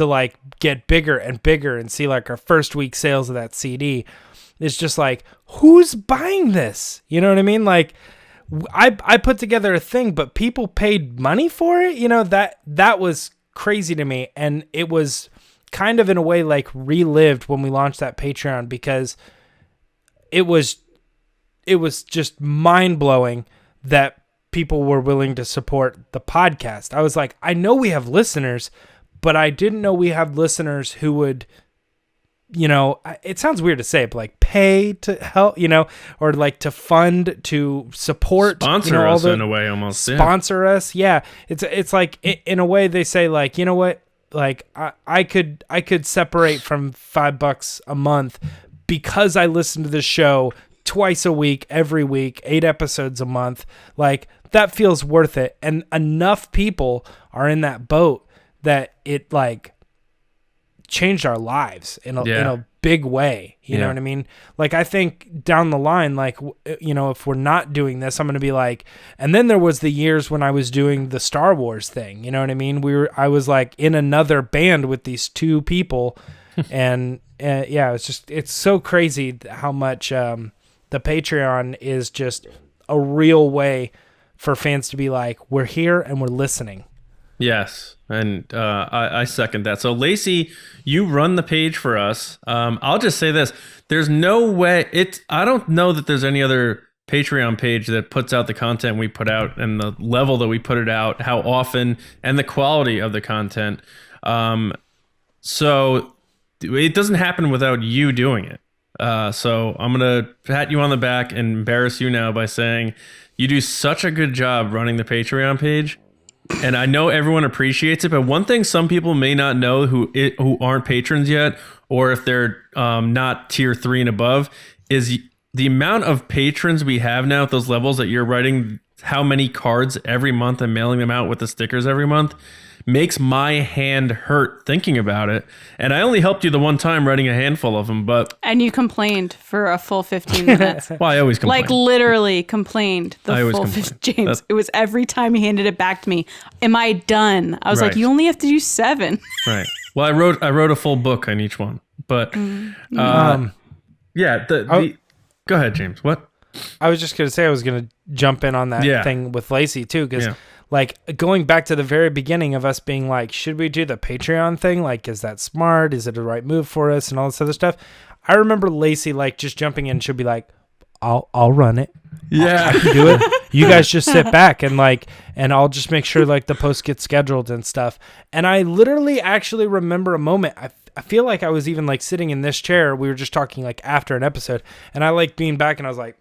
like get bigger and bigger and see like our first week sales of that CD, it's just like, who's buying this? You know what I mean? Like I put together a thing, but people paid money for it. You know, that was crazy to me. And it was kind of in a way like relived when we launched that Patreon, because it was just mind blowing that people were willing to support the podcast. I was like, I know we have listeners, but I didn't know we had listeners who would, you know, it sounds weird to say, but like pay to help, you know, or like to fund, to support, sponsor, you know, us in a way, almost sponsor us. Yeah. It's like in a way they say like, you know what, like I could separate from $5 a month because I listen to this show twice a week, every week, 8 episodes a month. Like that feels worth it. And enough people are in that boat that it like changed our lives in a big way. You know what I mean? Like, I think down the line, like, you know, if we're not doing this, I'm going to be like, and then there was the years when I was doing the Star Wars thing, you know what I mean? I was like in another band with these 2 people and yeah, it's so crazy how much, the Patreon is just a real way for fans to be like, we're here and we're listening. Yes, and I second that. So, Lacey, you run the page for us. I'll just say this. There's no way... I don't know that there's any other Patreon page that puts out the content we put out and the level that we put it out, how often, and the quality of the content. So, it doesn't happen without you doing it. So, I'm going to pat you on the back and embarrass you now by saying you do such a good job running the Patreon page. And I know everyone appreciates it, but one thing some people may not know who aren't patrons yet, or if they're not tier 3 and above, is the amount of patrons we have now at those levels that you're writing how many cards every month and mailing them out with the stickers every month makes my hand hurt thinking about it. And I only helped you the one time writing a handful of them, but... And you complained for a full 15 minutes. Well, I always complain. Like, literally complained James, it was every time he handed it back to me. Am I done? I was like, you only have to do 7. Right. Well, I wrote a full book on each one. But, yeah, go ahead, James. What? I was just going to say I was going to jump in on that thing with Lacey, too, because... Yeah. Like, going back to the very beginning of us being like, should we do the Patreon thing? Like, is that smart? Is it a right move for us? And all this other stuff. I remember Lacey, like, just jumping in. She'll be like, I'll run it. Yeah. I can do it. You guys just sit back and, like, and I'll just make sure, like, the post gets scheduled and stuff. And I literally actually remember a moment. I feel like I was even, like, sitting in this chair. We were just talking, like, after an episode. And I, like, being back and I was like,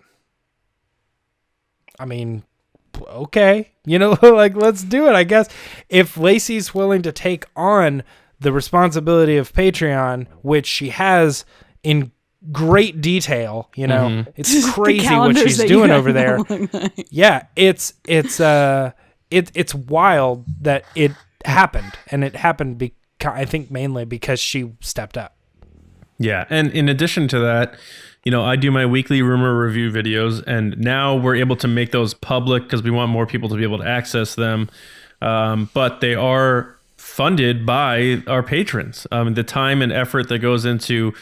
I mean... okay, you know, like, let's do it. I guess if Lacey's willing to take on the responsibility of Patreon, which she has in great detail, you know, it's crazy what she's doing over there. Yeah, it's wild that it happened, and it happened I think mainly because she stepped up. Yeah, and in addition to that, you know, I do my weekly rumor review videos, and now we're able to make those public because we want more people to be able to access them. But they are funded by our patrons. The time and effort that goes into,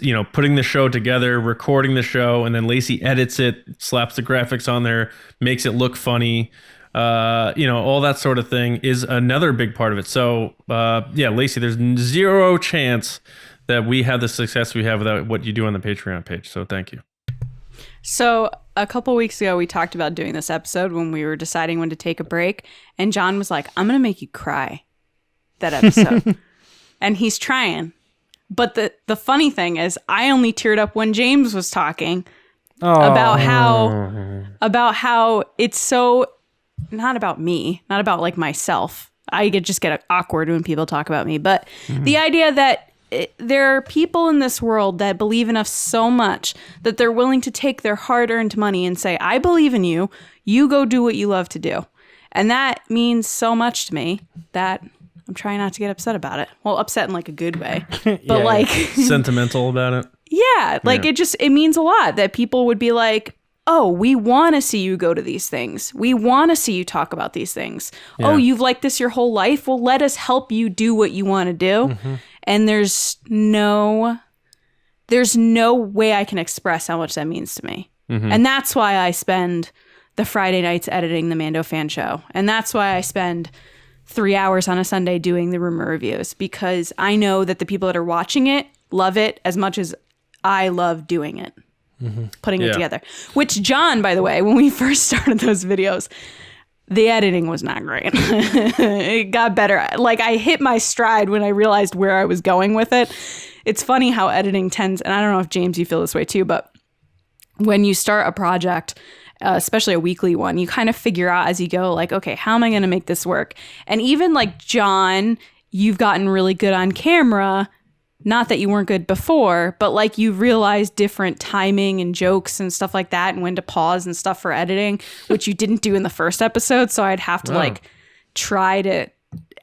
you know, putting the show together, recording the show, and then Lacey edits it, slaps the graphics on there, makes it look funny. You know, all that sort of thing is another big part of it. So, yeah, Lacey, there's zero chance that we have the success we have without what you do on the Patreon page. So thank you. So a couple weeks ago, we talked about doing this episode when we were deciding when to take a break. And John was like, I'm going to make you cry that episode. And he's trying. But the funny thing is, I only teared up when James was talking about how it's so, not about me, not about like myself. I just get awkward when people talk about me. But the idea that there are people in this world that believe in us so much that they're willing to take their hard-earned money and say, I believe in you. You go do what you love to do. And that means so much to me that I'm trying not to get upset about it. Well, upset in like a good way, but like sentimental about it. Yeah. Like it means a lot that people would be like, oh, we want to see you go to these things. We want to see you talk about these things. Yeah. Oh, you've liked this your whole life? Well, let us help you do what you want to do. Mm-hmm. And there's no way I can express how much that means to me. Mm-hmm. And that's why I spend the Friday nights editing the Mando Fan Show. And that's why I spend 3 hours on a Sunday doing the rumor reviews, because I know that the people that are watching it love it as much as I love doing it, putting it together. Which John, by the way, when we first started those videos, the editing was not great. It got better. Like, I hit my stride when I realized where I was going with it. It's funny how editing tends, and I don't know if James, you feel this way too, but when you start a project, especially a weekly one, you kind of figure out as you go, like, okay, how am I going to make this work? And even like John, you've gotten really good on camera. Not that you weren't good before, but like you realized different timing and jokes and stuff like that, and when to pause and stuff for editing, which you didn't do in the first episode. So I'd have to like try to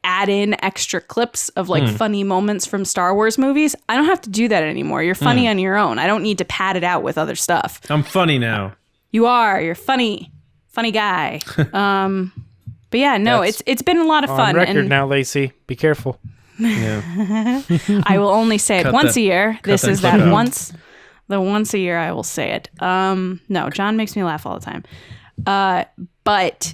add in extra clips of like funny moments from Star Wars movies. I don't have to do that anymore. You're funny on your own. I don't need to pad it out with other stuff. I'm funny now. You are. You're funny guy. But yeah, no, it's been a lot of fun. On record now, Lacey. Be careful. Yeah. I will only say it Cut once that- a year. This that is clip that out. once a year I will say it. No, John makes me laugh all the time. But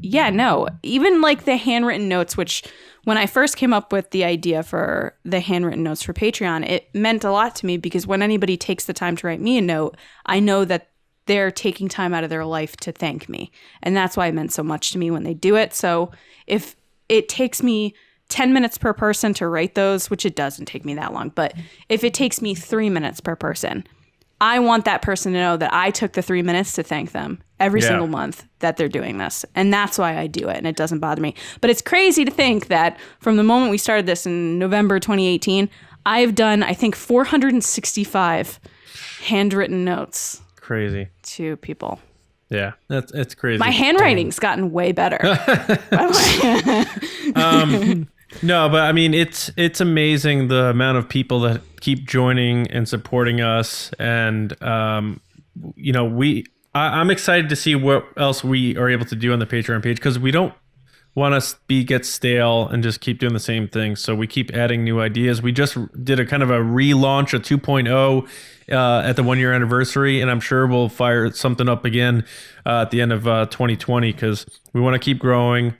yeah, no, even like the handwritten notes, which when I first came up with the idea for the handwritten notes for Patreon, it meant a lot to me, because when anybody takes the time to write me a note, I know that they're taking time out of their life to thank me. And that's why it meant so much to me when they do it. So if it takes me 10 minutes per person to write those, which it doesn't take me that long, but if it takes me 3 minutes per person, I want that person to know that I took the 3 minutes to thank them every single month that they're doing this. And that's why I do it, and it doesn't bother me. But it's crazy to think that from the moment we started this in November 2018, I've done, I think, 465 handwritten notes Crazy. to people. Yeah, it's crazy. My handwriting's gotten way better. No, but I mean, it's amazing the amount of people that keep joining and supporting us, and you know, I'm excited to see what else we are able to do on the Patreon page, because we don't want to get stale and just keep doing the same thing. So we keep adding new ideas. We just did a kind of a relaunch, a 2.0 at the 1 year anniversary, and I'm sure we'll fire something up again at the end of 2020, because we want to keep growing.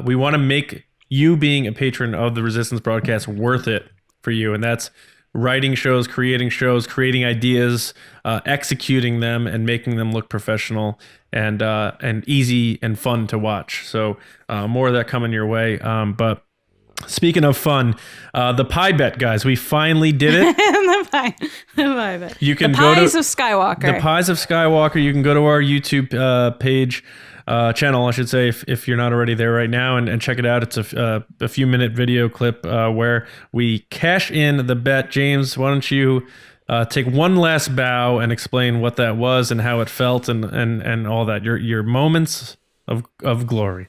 We want to make you being a patron of the Resistance broadcast worth it for you, and that's writing shows, creating ideas, executing them, and making them look professional and easy and fun to watch. So more of that coming your way. But speaking of fun, the pie bet, guys, we finally did it. the pie bet. You can the go to Pies of Skywalker. The Pies of Skywalker. You can go to our YouTube page. Channel, I should say, if you're not already there right now, and check it out. It's a few minute video clip where we cash in the bet. James, why don't you take one last bow and explain what that was and how it felt and all that, your moments of glory.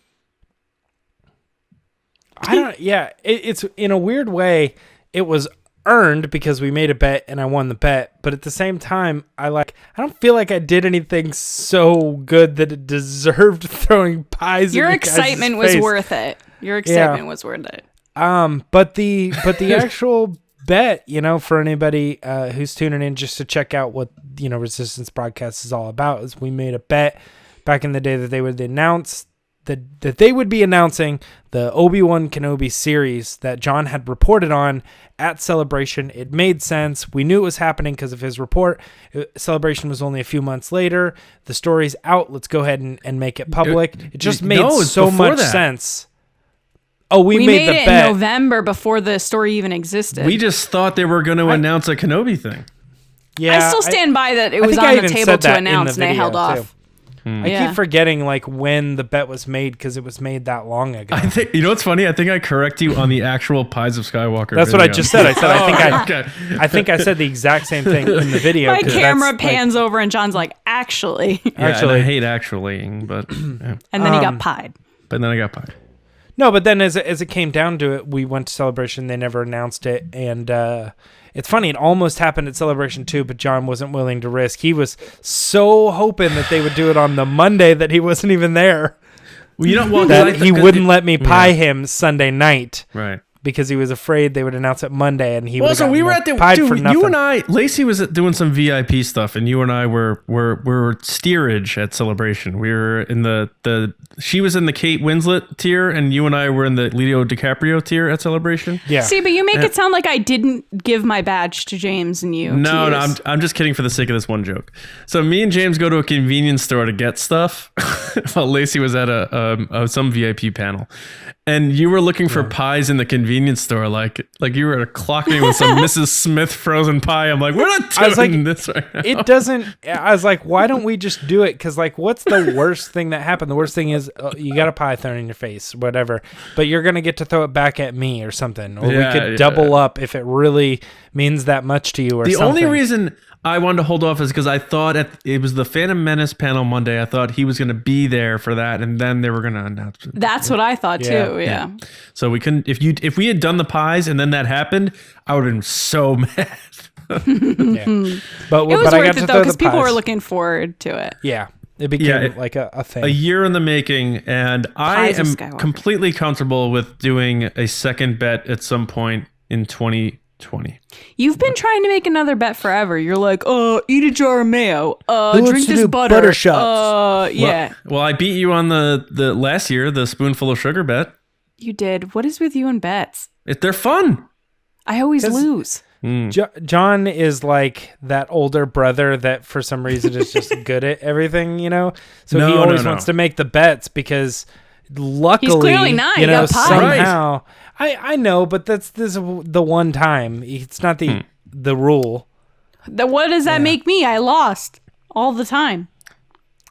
It's in a weird way, it was earned because we made a bet and I won the bet, but at the same time I don't feel like I did anything so good that it deserved throwing pies. Your in excitement was worth it. Your excitement was worth it. But the actual bet, you know, for anybody who's tuning in just to check out what, you know, Resistance Broadcast is all about, is we made a bet back in the day that they would announce that they would be announcing the Obi-Wan Kenobi series that John had reported on at Celebration. It made sense. We knew it was happening because of his report. Celebration was only a few months later. The story's out. Let's go ahead and make it public. It just made so much sense. Oh, we made the it bet in November before the story even existed. We just thought they were going to announce a Kenobi thing. Yeah, I still stand by that it was on the table to announce, and they held off. I keep forgetting like when the bet was made because it was made that long ago. I think, you know what's funny? I think I correct you on the actual Pies of Skywalker. That's video. what I just said. I said Okay. I think I said the exact same thing in the video. My camera pans over and John's like, actually. Yeah, actually, I hate actually, but yeah. And then he got pied. But then I got pied. No, but then as it came down to it, we went to Celebration. They never announced it, and it's funny. It almost happened at Celebration too, but John wasn't willing to risk. He was so hoping that they would do it on the Monday that he wasn't even there. Well, you know, that he wouldn't let me pie him Sunday night, right? Because he was afraid they would announce it Monday, and he so we were at the pied for nothing. You and I, Lacey was doing some VIP stuff, and you and I were steerage at Celebration. We were in the she was in the Kate Winslet tier, and you and I were in the Leo DiCaprio tier at Celebration. Yeah. See, but you make it sound like I didn't give my badge to James and you. No, I'm just kidding for the sake of this one joke. So me and James go to a convenience store to get stuff, while Lacey was at some VIP panel. And you were looking for pies in the convenience store, like you were clocking me with some Mrs. Smith frozen pie. I'm like, we're not doing this right now. It doesn't. I was like, why don't we just do it? Because what's the worst thing that happened? The worst thing is you got a pie thrown in your face, whatever. But you're gonna get to throw it back at me or something, or we could double up if it really means that much to you or something. The only reason I wanted to hold off is because I thought it was the Phantom Menace panel Monday. I thought he was going to be there for that, and then they were going to announce it. That's what I thought too. Yeah. So we couldn't. If we had done the pies and then that happened, I would have been so mad. But It was worth it though because people were looking forward to it. Yeah. It became like a thing. A year in the making, and I am completely comfortable with doing a second bet at some point in 2020. You've been trying to make another bet forever. You're like, eat a jar of mayo. Drink this butter shots. Yeah. Well, I beat you on the last year, the spoonful of sugar bet. You did. What is with you and bets? They're fun. I always lose. John is like that older brother that for some reason is just good at everything, So he always wants to make the bets because luckily, he's clearly not. Somehow. Right. I know, but this is the one time. It's not the rule. What does that make me? I lost all the time.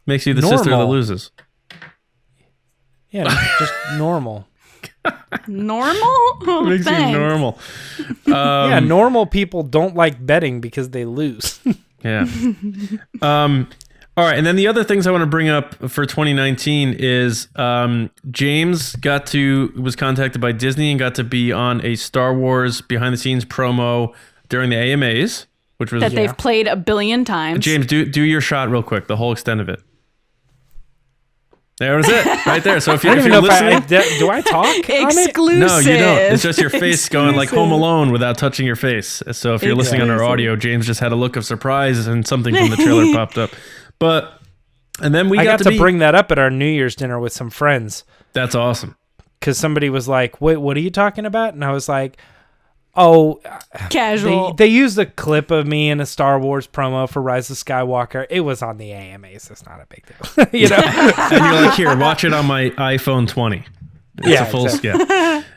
Makes you the sister that loses. Yeah, just normal. Normal? Makes you normal. Normal people don't like betting because they lose. Yeah. All right, and then the other things I want to bring up for 2019 is James was contacted by Disney and got to be on a Star Wars behind the scenes promo during the AMAs, which was they've played a billion times. James, do your shot real quick, the whole extent of it. There was it, right there. So if you're listening, do I talk? Exclusive. No, you don't. It's just your face going like Home Alone without touching your face. So if you're listening on our audio, James just had a look of surprise and something from the trailer popped up. And then I got to bring that up at our New Year's dinner with some friends. That's awesome. Because somebody was like, "Wait, what are you talking about?" And I was like, "Oh, casual." They used a clip of me in a Star Wars promo for Rise of Skywalker. It was on the AMAs. It's not a big deal, And you're like, "Here, watch it on my iPhone 20." It's a full scale.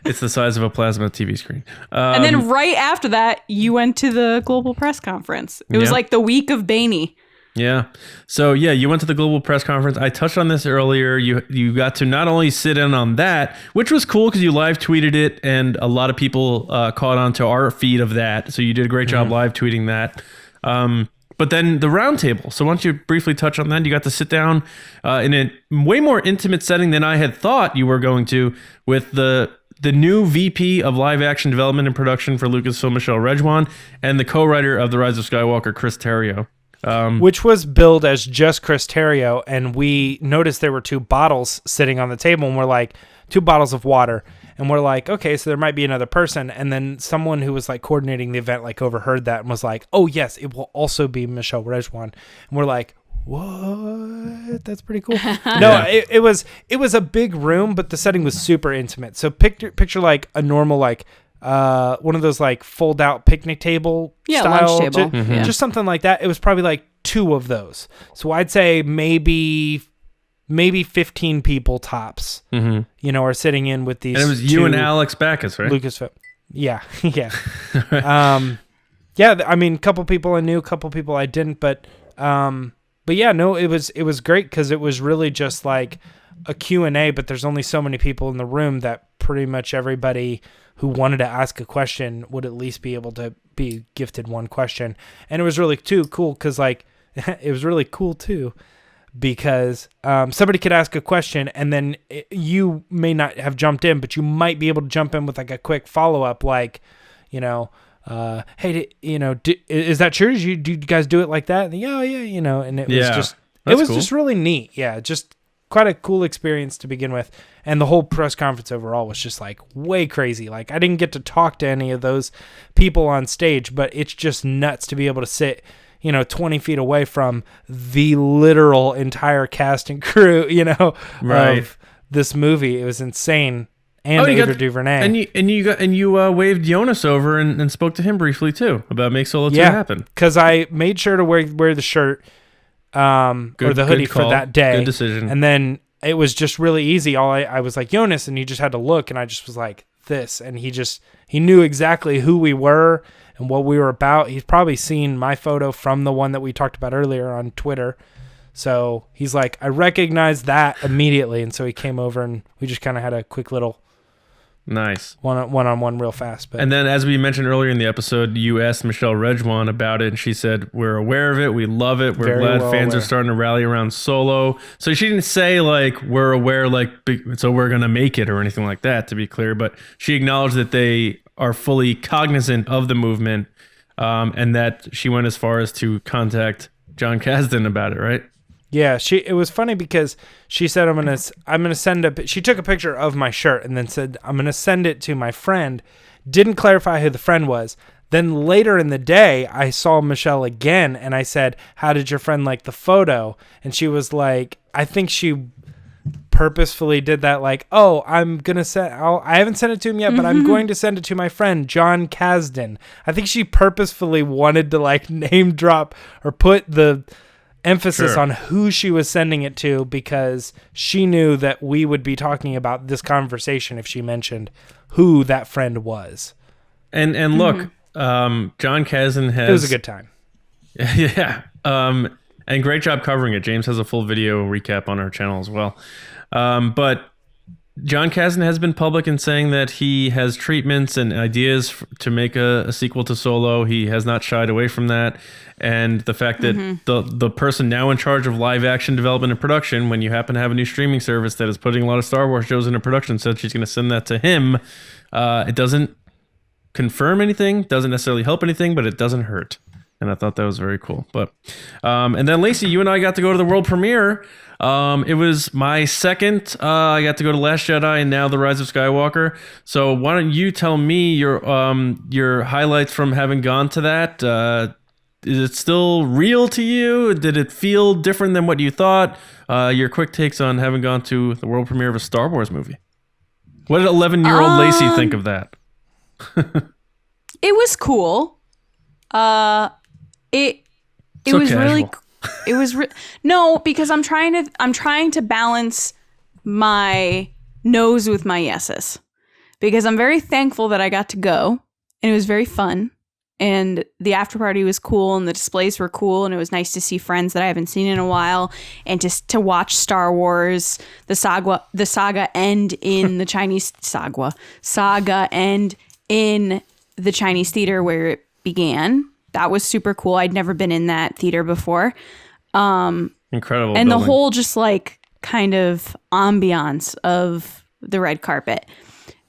It's the size of a plasma TV screen. And then right after that, you went to the Global Press Conference. It was like the week of Baney. Yeah. So you went to the Global Press Conference. I touched on this earlier. You got to not only sit in on that, which was cool because you live tweeted it, and a lot of people caught on to our feed of that. So you did a great job live tweeting that. But then the roundtable. So why don't you briefly touch on that? You got to sit down in a way more intimate setting than I had thought you were going to with the new VP of live action development and production for Lucasfilm, Michelle Rejwan, and the co-writer of The Rise of Skywalker, Chris Terrio. Which was billed as just Chris Terrio, and we noticed there were 2 bottles sitting on the table, and we're like, 2 bottles of water, and we're like, okay, so there might be another person, and then someone who was like coordinating the event like overheard that and was like, oh yes, it will also be Michelle Rejwan, and we're like, what? That's pretty cool. No, it was a big room, but the setting was super intimate. So picture like a normal like one of those like fold out picnic table style, lunch table. Just something like that. It was probably like 2 of those. So I'd say maybe 15 people tops, are sitting in with these. And it was you and Alex Backus, right? Lucasfilm. Yeah. Yeah. I mean, a couple people I knew, a couple people I didn't, but yeah, no, it was great because it was really just like a Q&A, but there's only so many people in the room that pretty much everybody who wanted to ask a question would at least be able to be gifted one question. And it was really cool because like it was really cool too because somebody could ask a question and then you may not have jumped in, but you might be able to jump in with like a quick follow-up, like, hey, is that true? Do you guys do it like that? And, yeah, and it was just, cool. Just really neat. Yeah. Just quite a cool experience to begin with. And the whole press conference overall was just like way crazy. Like I didn't get to talk to any of those people on stage, but it's just nuts to be able to sit 20 feet away from the literal entire cast and crew, right. of this movie. It was insane. And Ava DuVernay. And you waved Jonas over and spoke to him briefly too about Make Solo 2 happen. Because I made sure to wear the shirt or the hoodie for that day. Good decision. And then it was just really easy. I was like, Jonas, and he just had to look, and I just was like, this. And he knew exactly who we were and what we were about. He's probably seen my photo from the one that we talked about earlier on Twitter. So he's like, I recognize that immediately. And so he came over and we just kind of had a quick little nice one-on-one real fast. But. And then as we mentioned earlier in the episode, you asked Michelle Rejwan about it and she said, we're aware of it. We love it. We're glad fans are starting to rally around Solo. So she didn't say like, we're aware, like, so we're going to make it or anything like that, to be clear. But she acknowledged that they are fully cognizant of the movement and that she went as far as to contact Jon Kasdan about it, right? Yeah, it was funny because she said I'm gonna send she took a picture of my shirt and then said I'm gonna send it to my friend. Didn't clarify who the friend was. Then later in the day, I saw Michelle again and I said, "How did your friend like the photo?" And she was like, I think she purposefully did that, like, "Oh, I'm gonna I haven't sent it to him yet, but I'm going to send it to my friend Jon Kasdan." I think she purposefully wanted to like name drop or put the emphasis on who she was sending it to because she knew that we would be talking about this conversation if she mentioned who that friend was. And look, Jon Kasdan has... It was a good time. Yeah. And great job covering it. James has a full video recap on our channel as well. But Jon Kasdan has been public in saying that he has treatments and ideas to make a sequel to Solo. He has not shied away from that. And the fact that the person now in charge of live action development and production, when you happen to have a new streaming service that is putting a lot of Star Wars shows into production, said she's going to send that to him. It doesn't confirm anything, doesn't necessarily help anything, but it doesn't hurt. And I thought that was very cool. But and then Lacey, you and I got to go to the world premiere. It was my second. I got to go to Last Jedi and now The Rise of Skywalker. So why don't you tell me your highlights from having gone to that? Is it still real to you? Did it feel different than what you thought? Your quick takes on having gone to the world premiere of a Star Wars movie. What did 11-year-old Lacey think of that? It was cool. It so was casual. Really. It was no, because I'm trying to balance my no's with my yeses, because I'm very thankful that I got to go and it was very fun and the after party was cool and the displays were cool and it was nice to see friends that I haven't seen in a while and just to watch Star Wars the saga end in the Chinese saga end in the Chinese theater where it began. That was super cool. I'd never been in that theater before. Incredible. And building. the whole just like kind of ambiance of the red carpet.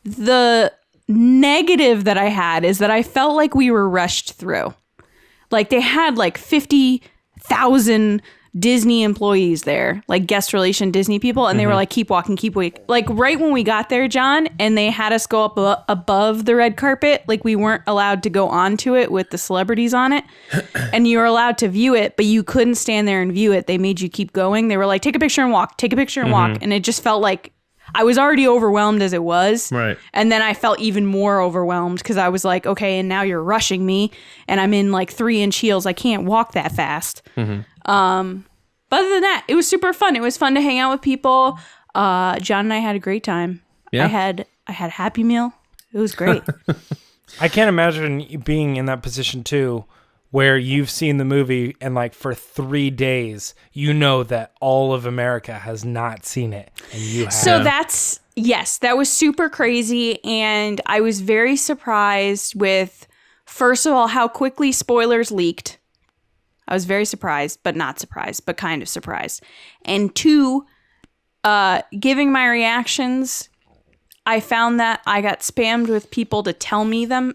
The negative that I had is that I felt like we were rushed through. Like they had like 50,000 Disney employees there, like guest relation Disney people. And they were like, keep walking, keep waiting. Like right when we got there, John, and they had us go up above the red carpet, like we weren't allowed to go onto it with the celebrities on it. And you were allowed to view it, but you couldn't stand there and view it. They made you keep going. They were like, take a picture and walk, take a picture and walk. And it just felt like I was already overwhelmed as it was. Right. And then I felt even more overwhelmed because I was like, okay, and now you're rushing me and I'm in like 3-inch heels. I can't walk that fast. But other than that, it was super fun. It was fun to hang out with people. John and I had a great time. Yeah. I had a Happy Meal. It was great. I can't imagine being in that position too, where you've seen the movie and like for 3 days, you know that all of America has not seen it and you have. So that was super crazy. And I was very surprised with, first of all, how quickly spoilers leaked. I was very surprised, but not surprised, but kind of surprised. And 2, giving my reactions, I found that I got spammed with people to tell me for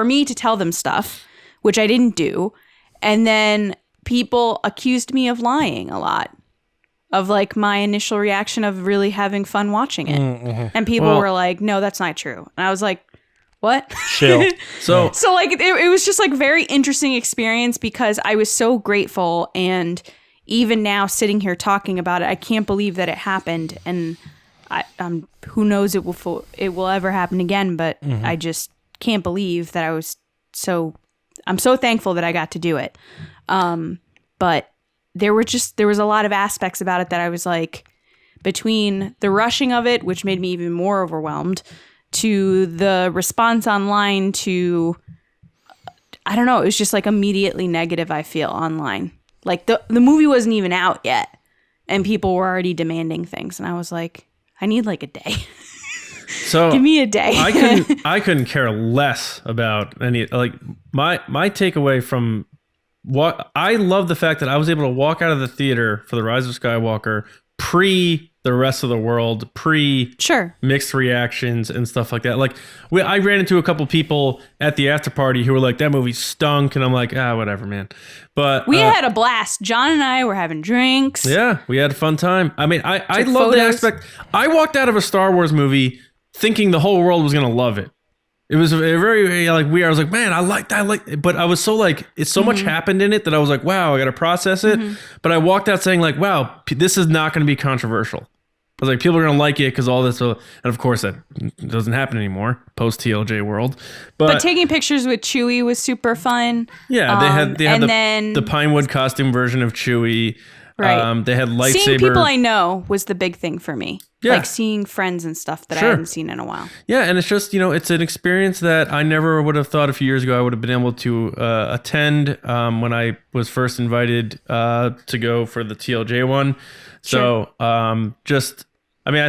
me to tell them stuff, which I didn't do. And then people accused me of lying a lot, of like my initial reaction of really having fun watching it. Mm-hmm. And people were like, no, that's not true. And I was like, what? Chill. So like it was just like very interesting experience because I was so grateful. And even now sitting here talking about it, I can't believe that it happened. And who knows it will ever happen again, but I just can't believe that I'm so thankful that I got to do it. But there was a lot of aspects about it that I was like, between the rushing of it, which made me even more overwhelmed, to the response online to, I don't know, it was just like immediately negative, I feel, online. Like the movie wasn't even out yet and people were already demanding things. And I was like, I need like a day. So give me a day. I couldn't care less about any, like my takeaway from what I love the fact that I was able to walk out of the theater for The Rise of Skywalker pre the rest of the world, pre mixed reactions and stuff like that. Like I ran into a couple people at the after party who were like, that movie stunk. And I'm like, whatever, man. But we had a blast. John and I were having drinks. Yeah, we had a fun time. I mean, I love the aspect. I walked out of a Star Wars movie thinking the whole world was going to love it. It was very like weird. I was like, man, I like that. But I was so like, it's so much happened in it that I was like, wow, I got to process it. But I walked out saying like, wow, this is not going to be controversial. I was like, people are going to like it because all this. And of course, that doesn't happen anymore post TLJ world. But taking pictures with Chewie was super fun. Yeah, they had the Pinewood costume version of Chewie. Right. They had lightsaber. Seeing people I know was the big thing for me. Yeah. Like seeing friends and stuff that I hadn't seen in a while. Yeah, and it's just, it's an experience that I never would have thought a few years ago I would have been able to attend when I was first invited to go for the TLJ one. So I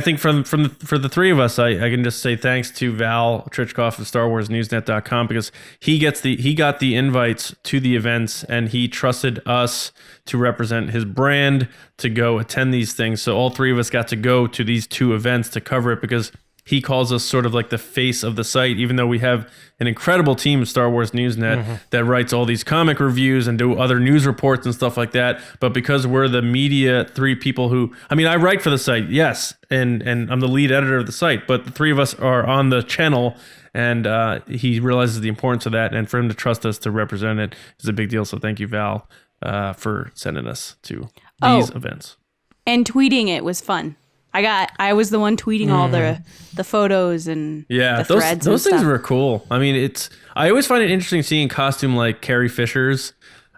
think for the three of us, I can just say thanks to Val Trichkoff of StarWarsNewsNet.com because he got the invites to the events and he trusted us to represent his brand to go attend these things. So all three of us got to go to these 2 events to cover it because he calls us sort of like the face of the site, even though we have an incredible team of Star Wars Newsnet that writes all these comic reviews and do other news reports and stuff like that. But because we're the media 3 people who, I write for the site, yes, and I'm the lead editor of the site, but the 3 of us are on the channel and he realizes the importance of that. And for him to trust us to represent it is a big deal. So thank you, Val, for sending us to these events. And tweeting it was fun. I was the one tweeting all the photos and the threads. Those things were cool. I always find it interesting seeing costume like Carrie Fisher's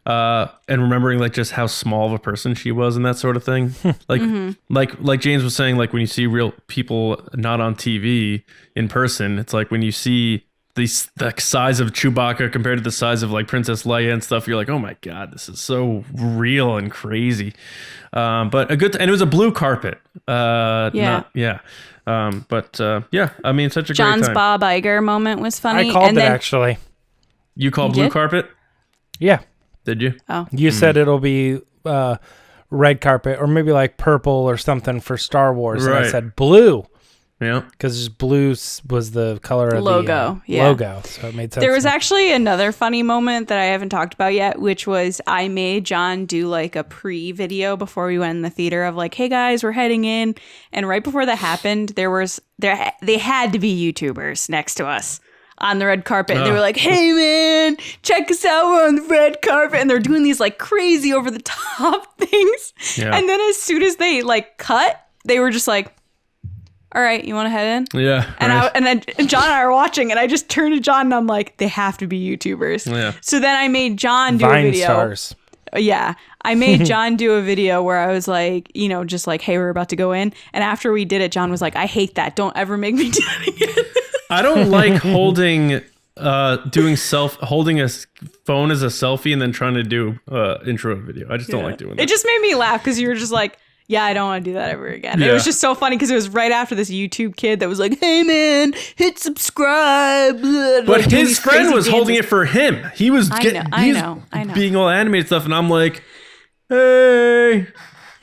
and remembering like just how small of a person she was and that sort of thing. Like James was saying, like when you see real people not on TV in person, it's like when you see the size of Chewbacca compared to the size of like Princess Leia and stuff, you're like, oh my God, this is so real and crazy. But and it was a blue carpet. Such a John's great time. Bob Iger moment was funny. I called it actually. You called blue carpet? Yeah. Did you? Oh. You said it'll be red carpet or maybe like purple or something for Star Wars. Right. And I said blue. Yeah, because blue was the color of logo. The logo, so it made sense. There was actually another funny moment that I haven't talked about yet, which was I made John do like a pre-video before we went in the theater of like, "Hey guys, we're heading in," and right before that happened, they had to be YouTubers next to us on the red carpet. And they were like, "Hey man, check us out, we're on the red carpet," and they're doing these like crazy over the top things. Yeah. And then as soon as they like cut, they were just like, all right, you want to head in? Yeah. And then John and I are watching, and I just turned to John, and I'm like, they have to be YouTubers. Yeah. So then I made John do Vine a video. Stars. Yeah. I made John do a video where I was like, just like, hey, we're about to go in. And after we did it, John was like, I hate that. Don't ever make me do that again. I don't like holding a phone as a selfie and then trying to do intro video. I just don't like doing that. It just made me laugh because you were just like, Yeah, I don't want to do that ever again. Yeah. It was just so funny because it was right after this YouTube kid that was like, "Hey man, hit subscribe." But like, doing his these friend crazy was holding dances. it for him. He was I know. being all animated stuff, and I'm like, hey,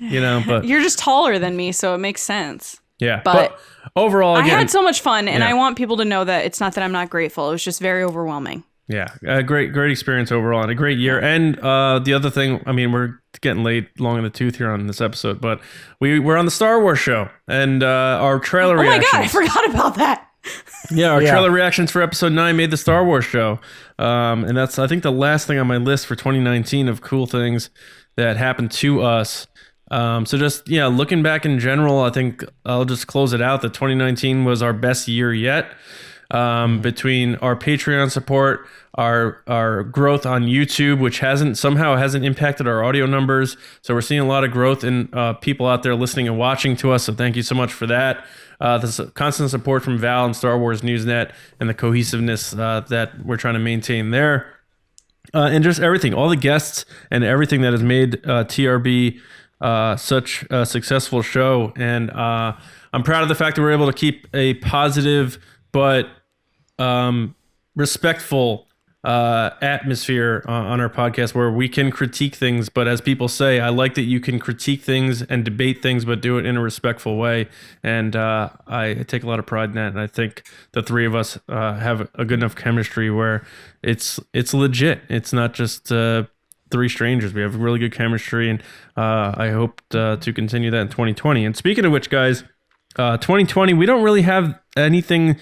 but You're just taller than me, so it makes sense. yeah. But overall, I again, had so much fun, and yeah. I want people to know that it's not that I'm not grateful. It was just very overwhelming. yeah, a great experience overall, and a great year. And the other thing, I mean, we're getting long in the tooth here on this episode, but we're on the Star Wars show, and our trailer Oh my reactions. god, I forgot about that. Yeah, our trailer reactions for episode 9 made the Star Wars show. And that's, I think, the last thing on my list for 2019 of cool things that happened to us. So just, looking back in general, I think I'll just close it out that 2019 was our best year yet. Between our Patreon support, our growth on YouTube, which somehow hasn't impacted our audio numbers. So we're seeing a lot of growth in people out there listening and watching to us. So thank you so much for that. The constant support from Val and Star Wars Newsnet, and the cohesiveness that we're trying to maintain there. And just everything, all the guests and everything that has made TRB such a successful show. And I'm proud of the fact that we're able to keep a positive but respectful atmosphere on our podcast, where we can critique things, but as people say, I like that you can critique things and debate things, but do it in a respectful way. And I take a lot of pride in that. And I think the three of us have a good enough chemistry where it's legit. It's not just three strangers. We have really good chemistry, and I hope to continue that in 2020. And speaking of which, guys, 2020, we don't really have anything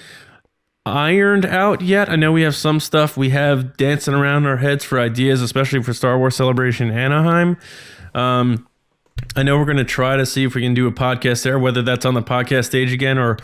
ironed out yet. I know we have some stuff we have dancing around our heads for ideas, especially for Star Wars Celebration Anaheim. I know we're going to try to see if we can do a podcast there, whether that's on the podcast stage again or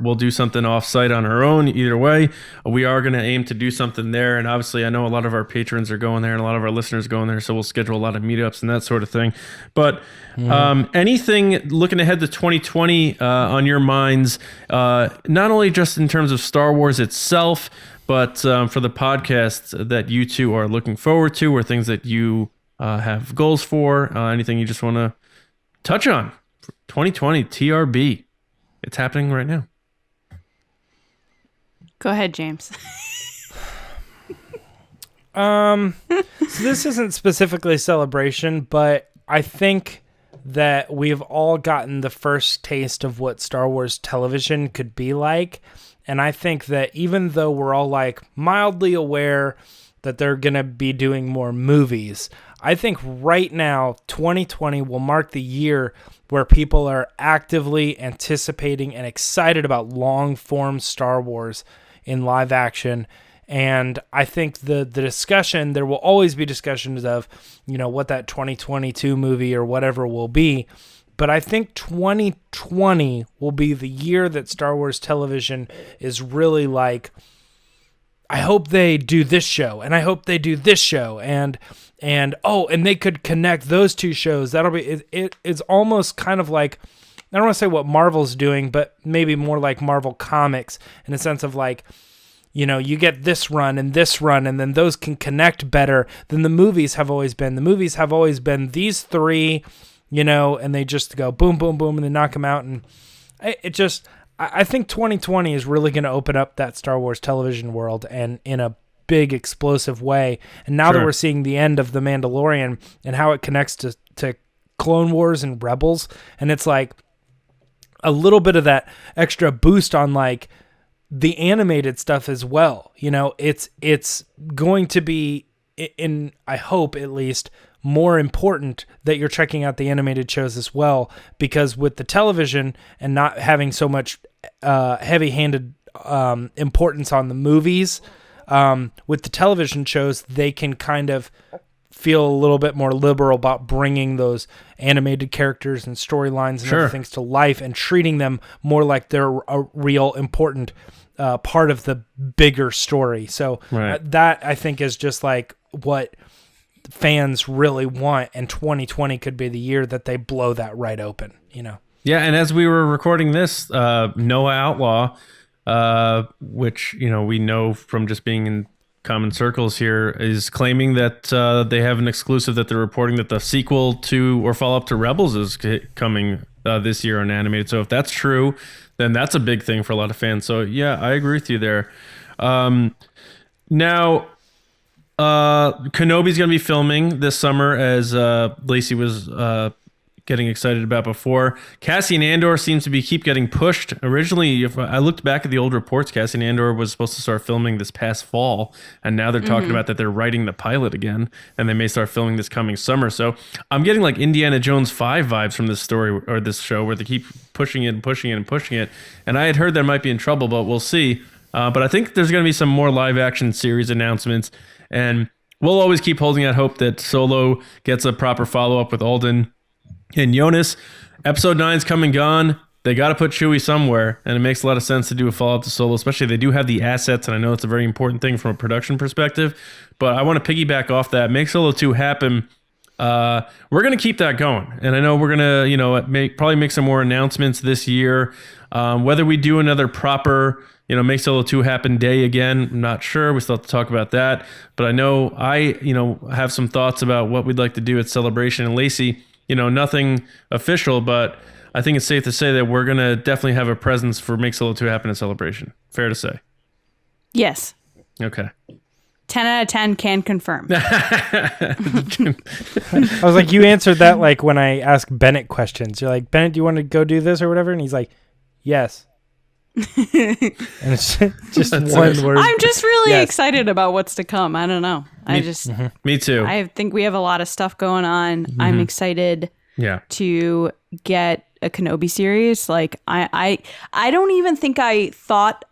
we'll do something off-site on our own. Either way, we are going to aim to do something there. And obviously, I know a lot of our patrons are going there and a lot of our listeners going there, so we'll schedule a lot of meetups and that sort of thing. But anything looking ahead to 2020 on your minds, not only just in terms of Star Wars itself, but for the podcast that you two are looking forward to, or things that you have goals for, anything you just want to touch on for 2020 TRB. It's happening right now. Go ahead, James. So this isn't specifically celebration, but I think that we've all gotten the first taste of what Star Wars television could be like. And I think that even though we're all like mildly aware that they're going to be doing more movies, I think right now, 2020 will mark the year where people are actively anticipating and excited about long-form Star Wars in live action. And I think the discussion, there will always be discussions of, what that 2022 movie or whatever will be. But I think 2020 will be the year that Star Wars television is really like, I hope they do this show, and I hope they do this show, and they could connect those two shows. That'll be it's almost kind of like, I don't want to say what Marvel's doing, but maybe more like Marvel Comics in a sense of like, you get this run, and then those can connect better than the movies have always been. The movies have always been these three, and they just go boom, boom, boom, and they knock them out, and I think 2020 is really going to open up that Star Wars television world, and in a big explosive way. And now that we're seeing the end of The Mandalorian and how it connects to Clone Wars and Rebels, and it's like a little bit of that extra boost on like the animated stuff as well. It's going to be, in I hope at least, more important that you're checking out the animated shows as well, because with the television and not having so much heavy-handed importance on the movies, with the television shows, they can kind of feel a little bit more liberal about bringing those animated characters and storylines and other things to life, and treating them more like they're a real important part of the bigger story. So that, I think, is just like what fans really want, and 2020 could be the year that they blow that right open. Yeah, and as we were recording this, Noah Outlaw, which we know from just being in common circles here is claiming that they have an exclusive that they're reporting that the sequel to or follow-up to Rebels is coming this year on animated. So if that's true, then that's a big thing for a lot of fans. So yeah, I agree with you there. Now, Kenobi's going to be filming this summer, as Lacey was getting excited about before. Cassian Andor seems to keep getting pushed. Originally, if I looked back at the old reports, Cassian Andor was supposed to start filming this past fall, and now they're talking about that they're writing the pilot again, and they may start filming this coming summer. So I'm getting like Indiana Jones 5 vibes from this story or this show, where they keep pushing it and pushing it and pushing it. And I had heard that might be in trouble, but we'll see. But I think there's going to be some more live action series announcements, and we'll always keep holding out hope that Solo gets a proper follow-up with Alden and Jonas. Episode 9's come and gone. They got to put Chewie somewhere, and it makes a lot of sense to do a follow-up to Solo, especially they do have the assets, and I know it's a very important thing from a production perspective, but I want to piggyback off that. Make Solo 2 happen. We're going to keep that going, and I know we're going to, probably make some more announcements this year. Whether we do another proper, make Solo 2 happen day again, I'm not sure. We still have to talk about that, but I know I have some thoughts about what we'd like to do at Celebration. And Lacey, nothing official, but I think it's safe to say that we're going to definitely have a presence for Make Solo 2 happen at Celebration. Fair to say? Yes. Okay. 10 out of 10 can confirm. I was like, you answered that like when I ask Bennett questions. You're like, Bennett, do you want to go do this or whatever? And he's like, yes. And it's just one word. I'm just really excited about what's to come. I don't know. Me too. I think we have a lot of stuff going on. I'm excited to get a Kenobi series. Like I don't even think I thought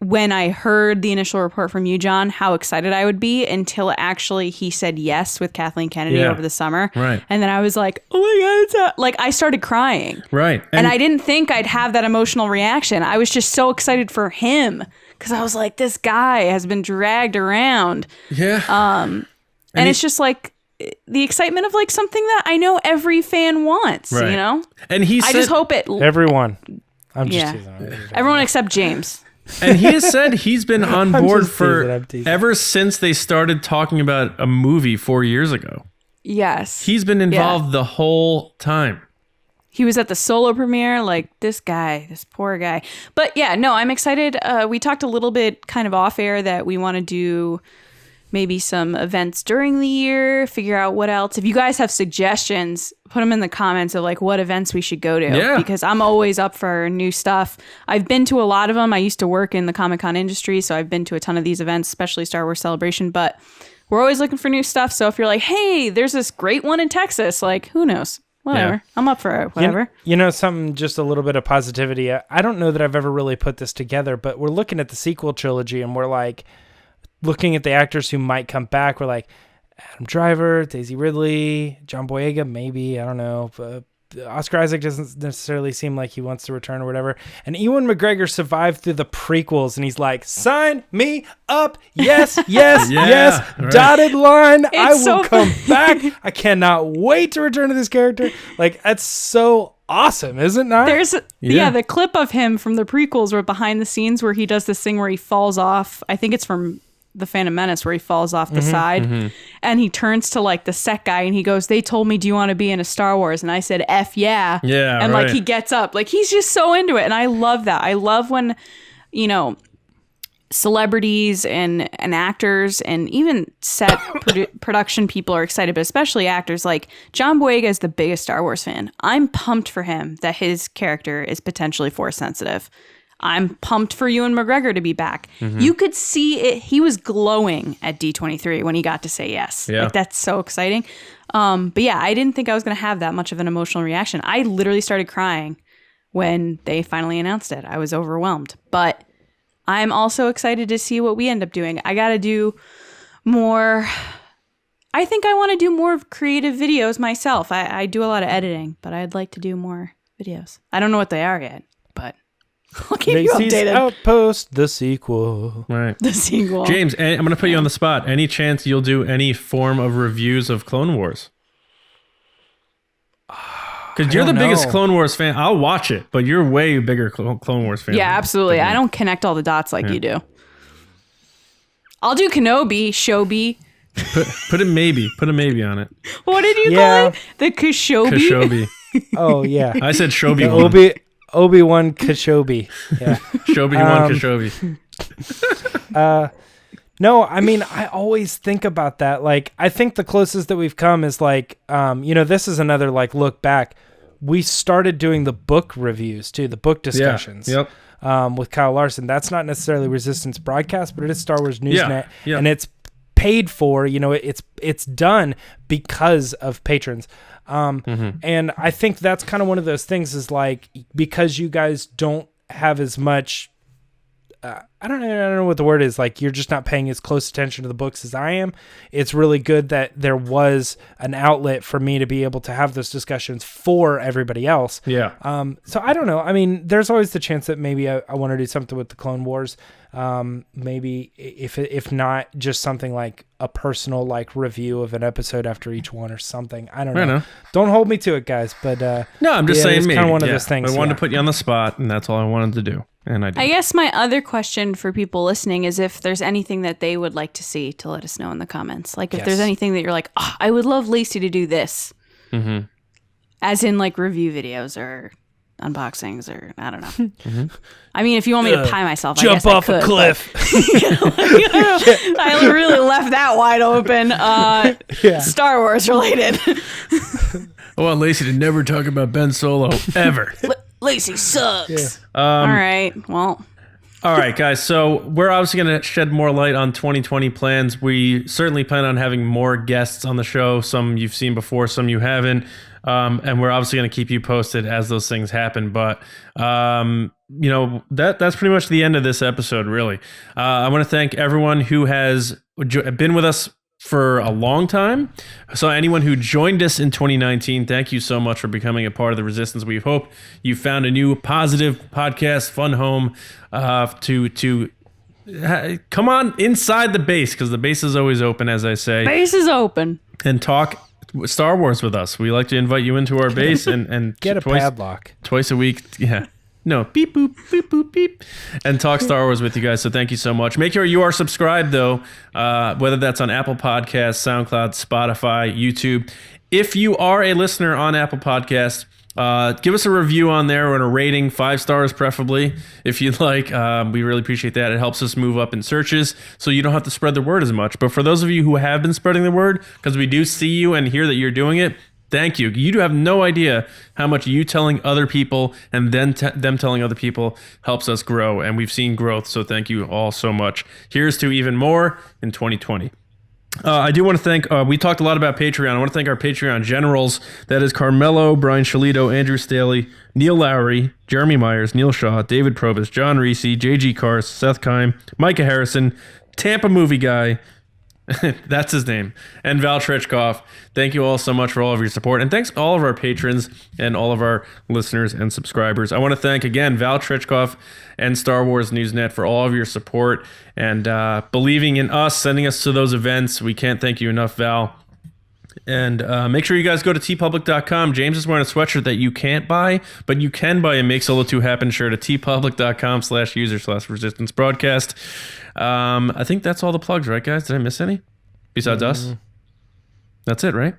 when I heard the initial report from you, John, how excited I would be until actually he said yes with Kathleen Kennedy over the summer. Right. And then I was like, oh my God, like I started crying. Right. And I didn't think I'd have that emotional reaction. I was just so excited for him because I was like, this guy has been dragged around. Yeah. And it's just like the excitement of like something that I know every fan wants, right. And I just hope it. Everyone. I'm just teasing. Everyone except James. And he has said he's been on board for ever since they started talking about a movie 4 years ago. Yes. He's been involved the whole time. He was at the Solo premiere, like this poor guy. But yeah, no, I'm excited. We talked a little bit kind of off air that we want to do maybe some events during the year, figure out what else. If you guys have suggestions, put them in the comments of like what events we should go to. Yeah. Because I'm always up for new stuff. I've been to a lot of them. I used to work in the Comic-Con industry, so I've been to a ton of these events, especially Star Wars Celebration. But we're always looking for new stuff. So if you're like, hey, there's this great one in Texas, like who knows? Whatever. Yeah. I'm up for it. Whatever. Something, just a little bit of positivity. I don't know that I've ever really put this together, but we're looking at the sequel trilogy and we're like, looking at the actors who might come back, we're like Adam Driver, Daisy Ridley, John Boyega, maybe, I don't know. Oscar Isaac doesn't necessarily seem like he wants to return or whatever. And Ewan McGregor survived through the prequels, and he's like, sign me up. Yes, yes, yes. Right. Dotted line. I will come back. I cannot wait to return to this character. Like, that's so awesome, is it not? There's the clip of him from the prequels or behind the scenes where he does this thing where he falls off. I think it's from The Phantom Menace where he falls off the side and he turns to like the set guy and he goes, they told me, do you want to be in a Star Wars? And I said, F yeah. Yeah. And like he gets up, like he's just so into it. And I love that. I love when, celebrities and actors and even set production people are excited, but especially actors. Like John Boyega is the biggest Star Wars fan. I'm pumped for him that his character is potentially Force sensitive. I'm pumped for Ewan McGregor to be back. You could see it. He was glowing at D23 when he got to say yes. Yeah. Like that's so exciting. But yeah, I didn't think I was going to have that much of an emotional reaction. I literally started crying when they finally announced it. I was overwhelmed, but I'm also excited to see what we end up doing. I got to do more. I think I want to do more creative videos myself. I do a lot of editing, but I'd like to do more videos. I don't know what they are yet, but I'll keep Lacey's you updated. Outpost, the sequel. Right. The sequel. James, I'm going to put you on the spot. Any chance you'll do any form of reviews of Clone Wars? Because you're the biggest Clone Wars fan. I'll watch it, but you're way bigger Clone Wars fan. Yeah, absolutely. I don't connect all the dots like you do. I'll do Kenobi, Shobi. Put a maybe. Put a maybe on it. What did you call it? The Kashobi? Kashobi. Oh, yeah. I said Shobi The one. Obi-Wan Kashobi. Yeah. Shobi one Kashobi. No, I mean, I always think about that. Like, I think the closest that we've come is like, this is another like look back. We started doing the book reviews too, the book discussions. Yeah. Yep. With Kyle Larson. That's not necessarily Resistance Broadcast, but it is Star Wars Newsnet, Yeah. and it's paid for. It's done because of patrons. And I think that's kind of one of those things is like, because you guys don't have as much. I don't know what the word is. Like, you're just not paying as close attention to the books as I am. It's really good that there was an outlet for me to be able to have those discussions for everybody else. Yeah. So I don't know. I mean, there's always the chance that maybe I want to do something with the Clone Wars. Maybe if not just something like a personal like review of an episode after each one or something. I don't know. Don't hold me to it, guys. But no, I'm just saying it's maybe. kind of one of those things. I wanted to put you on the spot, and that's all I wanted to do. And I did. I guess my other question for people listening is if there's anything that they would like to see, to let us know in the comments. Like if there's anything that you're like, oh, I would love Lacey to do this. Mm-hmm. As in like review videos or unboxings or I don't know. I mean, if you want me to pie myself, I guess I could. Jump off a cliff. I really left that wide open. Star Wars related. I want Lacey to never talk about Ben Solo ever. Lacey sucks. All right. Well. All right, guys. So we're obviously going to shed more light on 2020 plans. We certainly plan on having more guests on the show. Some you've seen before, some you haven't. And we're obviously going to keep you posted as those things happen. But, that's pretty much the end of this episode, really. I want to thank everyone who has been with us for a long time. So anyone who joined us in 2019, thank you so much for becoming a part of the Resistance. We hope you found a new positive podcast, fun home to come on inside the base, because the base is always open, as I say. Base is open. And talk Star Wars with us. We like to invite you into our base and get a padlock twice a week. Yeah. No, beep, boop, beep, boop, beep, and talk Star Wars with you guys. So thank you so much. Make sure you are subscribed, though, whether that's on Apple Podcasts, SoundCloud, Spotify, YouTube. If you are a listener on Apple Podcasts, give us a review on there and a rating, 5 stars preferably, if you'd like. We really appreciate that. It helps us move up in searches, so you don't have to spread the word as much. But for those of you who have been spreading the word, because we do see you and hear that you're doing it, thank you. You do have no idea how much you telling other people and then them telling other people helps us grow. And we've seen growth. So thank you all so much. Here's to even more in 2020. I do want to thank, we talked a lot about Patreon. I want to thank our Patreon generals. That is Carmelo, Brian Shalito, Andrew Staley, Neil Lowry, Jeremy Myers, Neil Shaw, David Probus, John Reese, JG Kars, Seth Kime, Micah Harrison, Tampa Movie Guy, that's his name, and Val Trichkoff. Thank you all so much for all of your support, and thanks to all of our patrons and all of our listeners and subscribers. I want to thank again Val Trichkoff and Star Wars Newsnet for all of your support and believing in us, sending us to those events. We can't thank you enough, Val. And make sure you guys go to tpublic.com. James is wearing a sweatshirt that you can't buy, but you can buy a Make Solo 2 Happen shirt at tpublic.com/user/resistance broadcast. I think that's all the plugs, right, guys? Did I miss any? Besides us? That's it, right?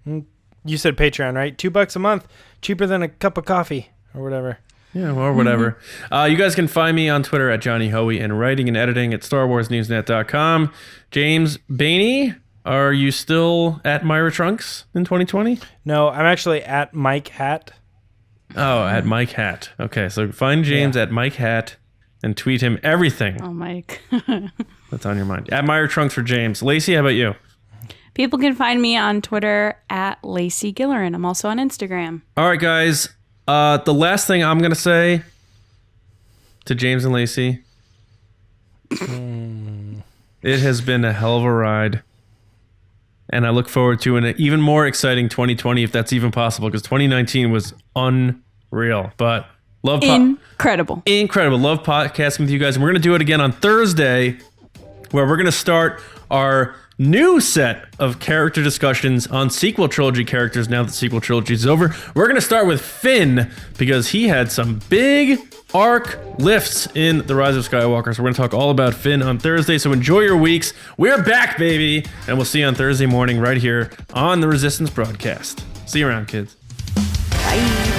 You said Patreon, right? $2 a month. Cheaper than a cup of coffee or whatever. Yeah, or whatever. You guys can find me on Twitter at Johnny Hoey and writing and editing at StarWarsNewsNet.com. James Baney, are you still at Myra Trunks in 2020? No, I'm actually at Mike Hat. Oh, at Mike Hat. Okay, so find James at Mike Hat and tweet him everything. Oh, Mike. That's on your mind. At Myra Trunks for James. Lacey, how about you? People can find me on Twitter at Lacey Gilleran. I'm also on Instagram. All right, guys. The last thing I'm going to say to James and Lacey, it has been a hell of a ride. And I look forward to an even more exciting 2020, if that's even possible, because 2019 was unreal. But incredible. Love podcasting with you guys. And we're going to do it again on Thursday, where we're going to start our new set of character discussions on sequel trilogy characters now that sequel trilogy is over. We're going to start with Finn because he had some big arc lifts in The Rise of Skywalker. So we're going to talk all about Finn on Thursday. So enjoy your weeks. We're back, baby. And we'll see you on Thursday morning right here on the Resistance broadcast. See you around, kids. Bye.